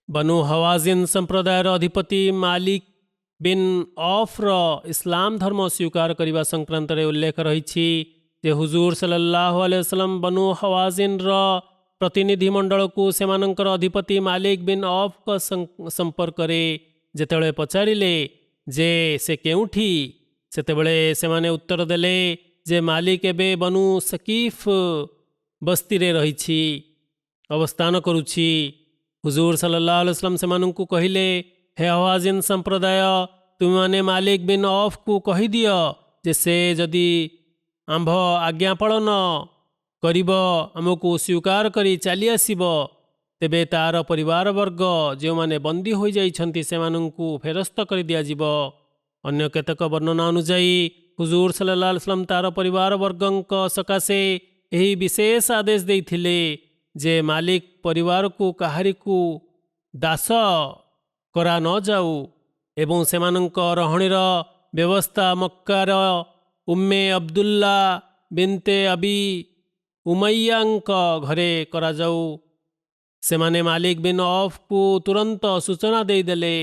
ବନୁ ହୱାଜିନ୍ ସମ୍ପ୍ରଦାୟର ଅଧିପତି ମାଲିକ ବିନ୍ ଅଫ୍ର ଇସଲାମ ଧର୍ମ ସ୍ୱୀକାର କରିବା ସଂକ୍ରାନ୍ତରେ ଉଲ୍ଲେଖ ରହିଛି ଯେ ହୁଜୁର ସല്ലଲ୍ଲାହୁ ଆଲାଇହି वसल्लम ବନୁ ହୱାଜିନ୍ର ପ୍ରତିନିଧି ମଣ୍ଡଳକୁ ସେମାନଙ୍କର ଅଧିପତି ମାଲିକ ବିନ୍ ଅଫ୍ଙ୍କ ସମ୍ପର୍କରେ ଯେତେବେଳେ ପଚାରିଲେ ଯେ ସେ କେଉଁଠି, ସେତେବେଳେ ସେମାନେ ଉତ୍ତର ଦେଲେ ଯେ ମାଲିକ ଏବେ ବନୁ ସକିଫ୍ ବସ୍ତିରେ ରହିଛି, ଅବସ୍ଥାନ କରୁଛି। ହୁଜୁର ସല്ലଲ୍ଲାହୁ ଆଲାଇହି वसल्लम ସେମାନଙ୍କୁ କହିଲେ, ହେ ହୱାଜିନ୍ ସମ୍ପ୍ରଦାୟ, ତୁମେମାନେ ମାଲିକ ବିନ୍ ଅଫ୍କୁ କହିଦିଅ ଯେ ସେ ଯଦି ଆମ୍ଭ ଆଜ୍ଞା ପାଳନ କରିବ, ଆମକୁ ସ୍ୱୀକାର କରି ଚାଲି ଆସିବ, ତେବେ ତାର ପରିବାରବର୍ଗ ଯେଉଁମାନେ ବନ୍ଦୀ ହୋଇଯାଇଛନ୍ତି ସେମାନଙ୍କୁ ଫେରସ୍ତ କରିଦିଆଯିବ। ଅନ୍ୟ କେତେକ ବର୍ଣ୍ଣନା ଅନୁଯାୟୀ ହୁଜୁର ସല്ലଲ୍ଲାହୁ ଆଲାଇହି वसल्लम ତାର ପରିବାରବର୍ଗଙ୍କ ସକାଶେ ଏହି ବିଶେଷ ଆଦେଶ ଦେଇଥିଲେ ଯେ ମାଲିକ ପରିବାରକୁ କାହାରିକୁ ଦାସ କରା ନ ଯାଉ ଏବଂ ସେମାନଙ୍କ ରହଣୀର ବ୍ୟବସ୍ଥା ମକ୍କାର ଉମ୍ମେ ଅବଦୁଲ୍ଲା ବିନ୍ତେ ଅବି ଉମയ്ୟାଙ୍କ ଘରେ କରାଯାଉ। ସେମାନେ ମାଲିକ ବିନ୍ ଅଫ୍କୁ ତୁରନ୍ତ ସୂଚନା ଦେଇଦେଲେ।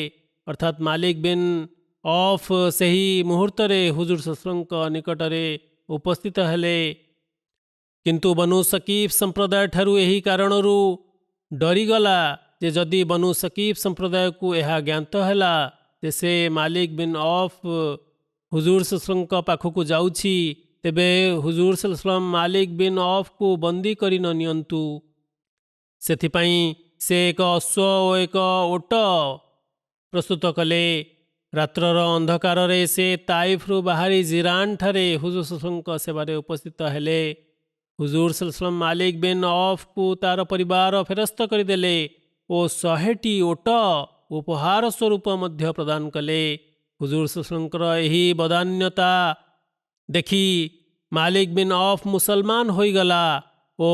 ଅର୍ଥାତ୍ ମାଲିକ ବିନ୍ ଅଫ୍ ସେହି ମୁହୂର୍ତ୍ତରେ ହୁଜୁର ସଲ୍ଲଲ୍ଲାହୁ ଆଲୈହି ନିକଟରେ ଉପସ୍ଥିତ ହେଲେ। କିନ୍ତୁ ବନୁ ସକିଫ୍ ସମ୍ପ୍ରଦାୟ ଠାରୁ ଏହି କାରଣରୁ ଡରିଗଲା ଯେ ଯଦି ବନୁ ସକିଫ୍ ସମ୍ପ୍ରଦାୟକୁ ଏହା ଜ୍ଞାତ ହେଲା ଯେ ସେ ମାଲିକ ବିନ୍ ଅଫ୍ ହୁଜୁର ସଲ୍ଲଲ୍ଲାହୁ ପାଖକୁ ଯାଉଛି, ତେବେ ହୁଜୁର ସଲ୍ଲଲ୍ଲାହୁ ମାଲିକ ବିନ୍ ଅଫ୍କୁ ବନ୍ଦୀ କରି ନ ନିଅନ୍ତୁ। ସେଥିପାଇଁ ସେ ଏକ ଅଶ୍ୱ ଓ ଏକ ଓଟ ପ୍ରସ୍ତୁତ କଲେ। ରାତ୍ରର ଅନ୍ଧକାରରେ ସେ ତାଇଫ୍ରୁ ବାହାରି ଜିରାନ୍ଠାରେ ହୁଜୁର ସଲ୍ଲଲ୍ଲାହୁଙ୍କ ସେବାରେ ଉପସ୍ଥିତ ହେଲେ। ହୁଜୁର ସଲ୍ଲଲ୍ଲାହୁ ମାଲିକ ବିନ୍ ଅଫ୍କୁ ତାର ପରିବାର ଫେରସ୍ତ କରିଦେଲେ ଓ 100ଟି ଓଟ ଉପହାର ସ୍ୱରୂପ ମଧ୍ୟ ପ୍ରଦାନ କଲେ। ହୁଜୁର ସଲ୍ଲଲ୍ଲାହୁଙ୍କର ଏହି ବଦାନ୍ୟତା ଦେଖି ମାଲିକ ବିନ୍ ଅଫ୍ ମୁସଲମାନ ହୋଇଗଲା ଓ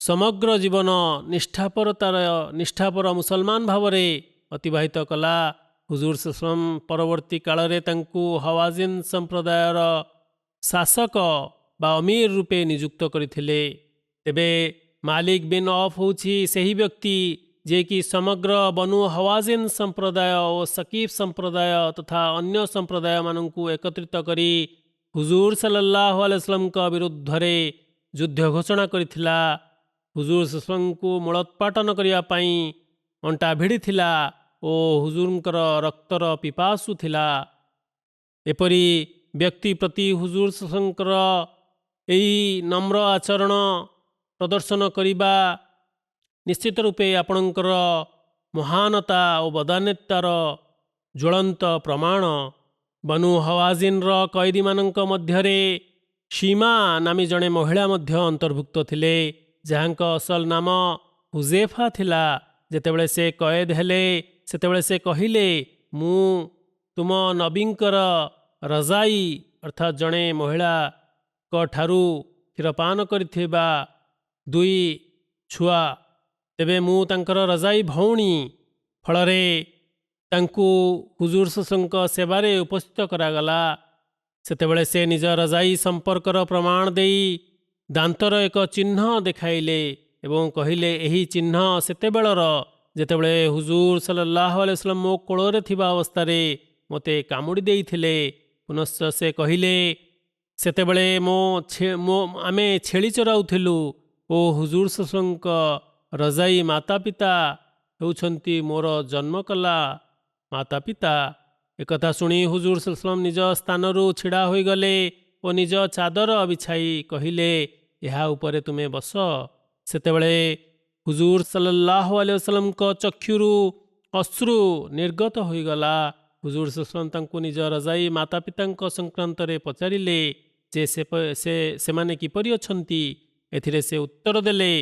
ସମଗ୍ର ଜୀବନ ନିଷ୍ଠାପର ମୁସଲମାନ ଭାବରେ ଅତିବାହିତ କଲା। ହୁଜୁର ସଲ୍ଲଲ୍ଲାହୁ ପରବର୍ତ୍ତୀ କାଳରେ ତାଙ୍କୁ ହୱାଜିନ୍ ସମ୍ପ୍ରଦାୟର ଶାସକ ବା ଅମୀର ରୂପେ ନିଯୁକ୍ତ କରିଥିଲେ। ତେବେ ମାଲିକ ବିନ୍ ଅଫ୍ ହେଉଛି ସେହି ବ୍ୟକ୍ତି ଯିଏକି ସମଗ୍ର ବନୁ ହୱାଜିନ୍ ସମ୍ପ୍ରଦାୟ ଓ ସକିଫ୍ ସମ୍ପ୍ରଦାୟ ତଥା ଅନ୍ୟ ସମ୍ପ୍ରଦାୟମାନଙ୍କୁ ଏକତ୍ରିତ କରି ହୁଜୁର ସଲ୍ଲଲ୍ଲାହୁ ଆଲୈହି ವಸಲ್ಲମଙ୍କ ବିରୁଦ୍ଧରେ ଯୁଦ୍ଧ ଘୋଷଣା କରିଥିଲା। ହୁଜୁର ସଲ୍ଲଲ୍ଲାହୁଙ୍କୁ ମୂଳୋତ୍ପାଟନ କରିବା ପାଇଁ ଅଣ୍ଟା ଭିଡ଼ିଥିଲା ଓ ହୁଜୁରଙ୍କର ରକ୍ତର ପିପାସୁ ଥିଲା। ଏପରି ବ୍ୟକ୍ତି ପ୍ରତି ହୁଜୁର ସଲ୍ଲଲ୍ଲାହୁଙ୍କର ଏହି ନମ୍ର ଆଚରଣ ପ୍ରଦର୍ଶନ କରିବା ନିଶ୍ଚିତ ରୂପେ ଆପଣଙ୍କର ମହାନତା ଓ ବଦାନ୍ୟତାର ଜ୍ୱଳନ୍ତ ପ୍ରମାଣ। ବନୁ ହୱାଜିନ୍ର କଏଦୀମାନଙ୍କ ମଧ୍ୟରେ ସୀମା ନାମୀ ଜଣେ ମହିଳା ମଧ୍ୟ ଅନ୍ତର୍ଭୁକ୍ତ ଥିଲେ, ଯାହାଙ୍କ ଅସଲ ନାମ ହୁଜେଫା ଥିଲା। ଯେତେବେଳେ ସେ କଏଦ ହେଲେ ସେତେବେଳେ ସେ କହିଲେ, ମୁଁ ତୁମ ନବୀଙ୍କର ରଜାଇ ଅର୍ଥାତ୍ ଜଣେ ମହିଳାଙ୍କ ଠାରୁ କ୍ଷୀରପାନ କରିଥିବା 2 ଛୁଆ, ତେବେ ମୁଁ ତାଙ୍କର ରଜାଇ ଭଉଣୀ। ଫଳରେ ତାଙ୍କୁ ହୁଜୁର ସଲ୍ଲଲ୍ଲାହୁଙ୍କ ସେବାରେ ଉପସ୍ଥିତ କରାଗଲା। ସେତେବେଳେ ସେ ନିଜ ରଜାଇ ସମ୍ପର୍କର ପ୍ରମାଣ ଦେଇ ଦାନ୍ତର ଏକ ଚିହ୍ନ ଦେଖାଇଲେ ଏବଂ କହିଲେ, ଏହି ଚିହ୍ନ ସେତେବେଳର ଯେତେବେଳେ ହୁଜୁର ସଲ୍ଲଲ୍ଲାହୁ ଆଲୈହି ವಸಲ್ಲମ ମୋ କୋଳରେ ଥିବା ଅବସ୍ଥାରେ ମୋତେ କାମୁଡ଼ି ଦେଇଥିଲେ। ପୁନଶ୍ଚ ସେ କହିଲେ, ସେତେବେଳେ ଆମେ ଛେଳି ଚରାଉଥିଲୁ ଓ ହୁଜୁର ସଲ୍ଲଲ୍ଲାହୁଙ୍କ ରଜାଇ ମାତା ପିତା ହେଉଛନ୍ତି ମୋର ଜନ୍ମ କଲା ମାତା ପିତା। ଏକଥା ଶୁଣି ହୁଜୁର ସଲ୍ଲଲ୍ଲାହୁ ନିଜ ସ୍ଥାନରୁ ଛିଡ଼ା ହୋଇଗଲେ ଓ ନିଜ ଚାଦର ବିଛାଇ କହିଲେ, ଏହା ଉପରେ ତୁମେ ବସ। ସେତେବେଳେ ହୁଜୁର ସଲ୍ଲଲ୍ଲାହୁ ଆଲୈହି ವಸಲ್ಲମଙ୍କ ଚକ୍ଷୁରୁ ଅଶ୍ରୁ ନିର୍ଗତ ହୋଇଗଲା। ହୁଜୁର ସଲ୍ଲଲ୍ଲାହୁ ତାଙ୍କୁ ନିଜ ରଜାଇ ମାତା ପିତାଙ୍କ ସଂକ୍ରାନ୍ତରେ ପଚାରିଲେ ଯେ ସେମାନେ କିପରି ଅଛନ୍ତି। ଏଥିରେ ସେ ଉତ୍ତର ଦେଲେ,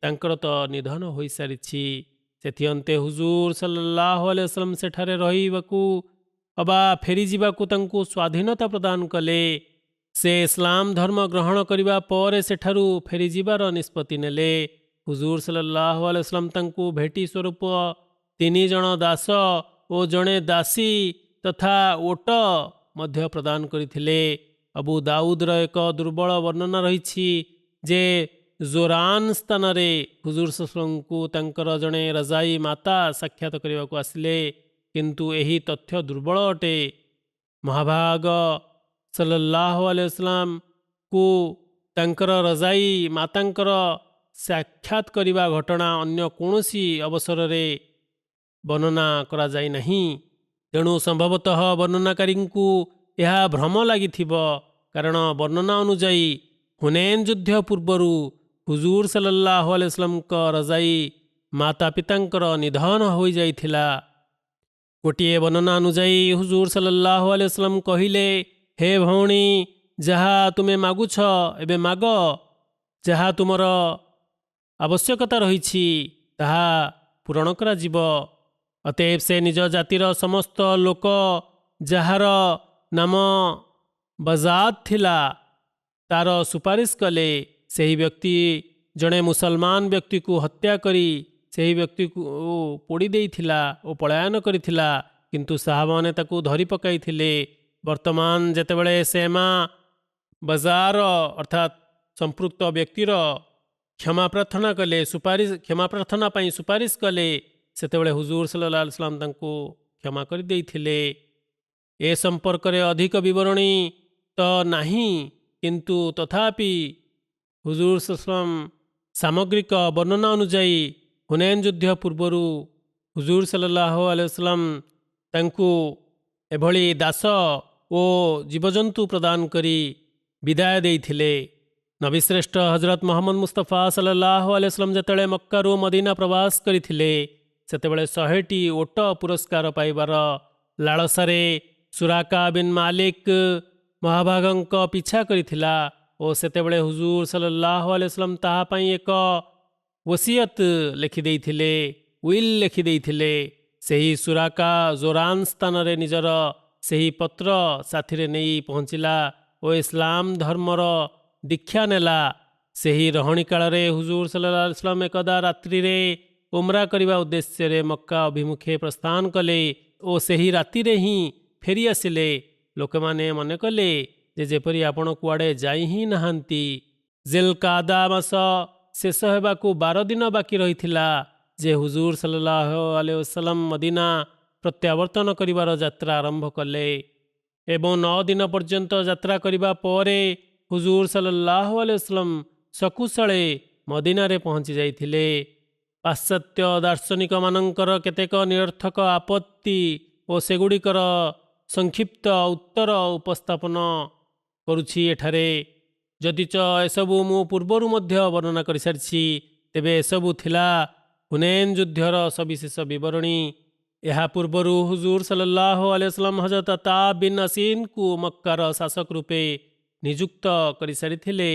ତାଙ୍କର ତ ନିଧନ ହୋଇସାରିଛି। ସେଥିଅନ୍ତେ ହୁଜୁର ସଲ୍ଲଲ୍ଲାହୁ ଆଲୈହି ವಸಲ್ಲମ ସେଠାରେ ରହିବାକୁ ଅବା ଫେରିଯିବାକୁ ତାଙ୍କୁ ସ୍ୱାଧୀନତା ପ୍ରଦାନ କଲେ। ସେ ଇସଲାମ ଧର୍ମ ଗ୍ରହଣ କରିବା ପରେ ସେଠାରୁ ଫେରିଯିବାର ନିଷ୍ପତ୍ତି ନେଲେ। ହୁଜୁର ସଲ୍ଲଲ୍ଲାହୁ ଆଲୈହି ವಸಲ್ಲମ ତାଙ୍କୁ ଭେଟି ସ୍ୱରୂପ 3 ଜଣ ଦାସ ଓ ଜଣେ ଦାସୀ ତଥା ଓଟ ମଧ୍ୟ ପ୍ରଦାନ କରିଥିଲେ। ଅବୁ ଦାଉଦର ଏକ ଦୁର୍ବଳ ବର୍ଣ୍ଣନା ରହିଛି ଯେ ଜୋରାନ୍ ସ୍ଥାନରେ ହୁଜୁର ସଲ୍ଲଲ୍ଲାହୁଙ୍କୁ ତାଙ୍କର ଜଣେ ରଜାଇ ମାତା ସାକ୍ଷାତ କରିବାକୁ ଆସିଲେ, କିନ୍ତୁ ଏହି ତଥ୍ୟ ଦୁର୍ବଳ ଅଟେ। ମହାଭାଗ ସଲ୍ଲଲ୍ଲାହୁ ଆଲୈହି ವಸಲ್ಲମକୁ ତାଙ୍କର ରଜାଇ ମାତାଙ୍କର ସାକ୍ଷାତ କରିବା ଘଟଣା ଅନ୍ୟ କୌଣସି ଅବସରରେ ବର୍ଣ୍ଣନା କରାଯାଇ ନାହିଁ। ତେଣୁ ସମ୍ଭବତଃ ବର୍ଣ୍ଣନାକାରୀଙ୍କୁ ଏହା ଭ୍ରମ ଲାଗିଥିବ, କାରଣ ବର୍ଣ୍ଣନା ଅନୁଯାୟୀ ହୁନେନ୍ ଯୁଦ୍ଧ ପୂର୍ବରୁ ହୁଜୁର ସଲ୍ଲଲ୍ଲାହୁ ଆଲୈହି ವಸಲ್ಲମଙ୍କ ରଜାଇ ମାତା ପିତାଙ୍କର ନିଧନ ହୋଇଯାଇଥିଲା। ଗୋଟିଏ ବର୍ଣ୍ଣନା ଅନୁଯାୟୀ ହୁଜୁର ସଲ୍ଲଲ୍ଲାହୁ ଆଲୈହି ವಸಲ್ಲମ କହିଲେ, ହେ ଭଉଣୀ, ଯାହା ତୁମେ ମାଗୁଛ ଏବେ ମାଗ। ଯାହା ତୁମର ଆବଶ୍ୟକତା ରହିଛି ତାହା ପୂରଣ କରାଯିବ। ଅତଏବ ସେ ନିଜ ଜାତିର ସମସ୍ତ ଲୋକ ଯାହାର ନାମ ବଜାଦ୍ ଥିଲା ତାର ସୁପାରିଶ କଲେ। ସେହି ବ୍ୟକ୍ତି ଜଣେ ମୁସଲମାନ ବ୍ୟକ୍ତିକୁ ହତ୍ୟା କରି ସେହି ବ୍ୟକ୍ତିକୁ ପୋଡ଼ି ଦେଇଥିଲା ଓ ପଳାୟନ କରିଥିଲା, କିନ୍ତୁ ସାହାବାମାନେ ତାକୁ ଧରି ପକାଇଥିଲେ। ବର୍ତ୍ତମାନ ଯେତେବେଳେ ସେମା ବଜାର ଅର୍ଥାତ୍ ସମ୍ପୃକ୍ତ ବ୍ୟକ୍ତିର କ୍ଷମା ପ୍ରାର୍ଥନା କଲେ, କ୍ଷମା ପ୍ରାର୍ଥନା ପାଇଁ ସୁପାରିଶ କଲେ, ସେତେବେଳେ ହୁଜୁର ସଲ୍ଲଲ୍ଲାହୁ ଆଲାଇହି ୱସଲ୍ଲାମ ତାଙ୍କୁ କ୍ଷମା କରିଦେଇଥିଲେ। ଏ ସମ୍ପର୍କରେ ଅଧିକ ବିବରଣୀ ତ ନାହିଁ, କିନ୍ତୁ ତଥାପି ହୁଜୁର ସଲ୍ଲଲ୍ଲାହୁ ସାମଗ୍ରିକ ବର୍ଣ୍ଣନା ଅନୁଯାୟୀ ହୁନୈନ ଯୁଦ୍ଧ ପୂର୍ବରୁ ହୁଜୁର ସଲ୍ଲଲ୍ଲାହୁ ଆଲାଇହି ୱସଲ୍ଲାମ ତାଙ୍କୁ ଏଭଳି ଦାସ ଓ ଜୀବଜନ୍ତୁ ପ୍ରଦାନ କରି ବିଦାୟ ଦେଇଥିଲେ। ନବିଶ୍ରେଷ୍ଠ ହଜରତ ମହମ୍ମଦ ମୁସ୍ତଫା ସଲ୍ଲଲ୍ଲାହୁ ଆଲାଇହି ୱସଲ୍ଲାମ ଯେତେବେଳେ ମକ୍କାରୁ ମଦିନା ପ୍ରବାସ କରିଥିଲେ, ସେତେବେଳେ 100ଟି ଓଟ ପୁରସ୍କାର ପାଇବାର ଲାଳସାରେ ସୁରାକା ବିନ୍ ମାଲିକ ମହାଭାଗଙ୍କ ପିଛା କରିଥିଲା ଓ ସେତେବେଳେ ହୁଜୁର ସଲ୍ଲଲ୍ଲାହୁ ଆଲାଇହି ୱସଲ୍ଲାମ ତାହା ପାଇଁ ଏକ ଓସିୟତ ଲେଖିଦେଇଥିଲେ, ୱିଲ୍ ଲେଖିଦେଇଥିଲେ। ସେହି ସୁରାକା ଜୋରାନ୍ ସ୍ଥାନରେ ନିଜର ସେହି ପତ୍ର ସାଥିରେ ନେଇ ପହଞ୍ଚିଲା ଓ ଇସଲାମ ଧର୍ମର ଦୀକ୍ଷା ନେଲା। ସେହି ରହଣି କାଳରେ ହୁଜୁର ସଲ୍ଲଲ୍ଲାହୁ ଆଲାଇହି ୱସଲ୍ଲାମ ଏକଦା ରାତ୍ରିରେ ଉମ୍ରା କରିବା ଉଦ୍ଦେଶ୍ୟରେ ମକ୍କା ଅଭିମୁଖେ ପ୍ରସ୍ଥାନ କଲେ ଓ ସେହି ରାତିରେ ହିଁ ଫେରି ଆସିଲେ। ଲୋକମାନେ ମନେ କଲେ ଯେ ଯେପରି ଆପଣ କୁଆଡ଼େ ଯାଇ ହିଁ ନାହାନ୍ତି। ଜିଲ୍‌କାଦା ମାସ ଶେଷ ହେବାକୁ 12 ଦିନ ବାକି ରହିଥିଲା ଯେ ହୁଜୁର ସଲ୍ଲଲ୍ଲାହୁ ଆଲାଇହି ୱସଲ୍ଲାମ ମଦିନା ପ୍ରତ୍ୟାବର୍ତ୍ତନ କରିବାର ଯାତ୍ରା ଆରମ୍ଭ କଲେ ଏବଂ 9 ଦିନ ପର୍ଯ୍ୟନ୍ତ ଯାତ୍ରା କରିବା ପରେ ହୁଜୁର ସଲ୍ଲଲ୍ଲାହୁ ଆଲାଇହି ୱସଲ୍ଲାମ ସକୁଶଳେ ମଦିନାରେ ପହଞ୍ଚି ଯାଇଥିଲେ। ପାଶ୍ଚାତ୍ୟ ଦାର୍ଶନିକମାନଙ୍କର କେତେକ ନିରର୍ଥକ ଆପତ୍ତି ଓ ସେଗୁଡ଼ିକର ସଂକ୍ଷିପ୍ତ ଉତ୍ତର ଉପସ୍ଥାପନ କରୁଛି ଏଠାରେ। ଯଦିଚ ଏସବୁ ମୁଁ ପୂର୍ବରୁ ମଧ୍ୟ ବର୍ଣ୍ଣନା କରିସାରିଛି, ତେବେ ଏସବୁ ଥିଲା ହୁନୈନ ଯୁଦ୍ଧର ସବିଶେଷ ବିବରଣୀ। ଏହା ପୂର୍ବରୁ ହୁଜୁର ସଲ୍ଲଲ୍ଲାହୁ ଆଲାଇହି ୱସଲ୍ଲାମ ହଜରତ ଆତାବ୍ ବିନ୍ ଆସିନ୍‌ଙ୍କୁ ମକ୍କାର ଶାସକ ରୂପେ ନିଯୁକ୍ତ କରିସାରିଥିଲେ।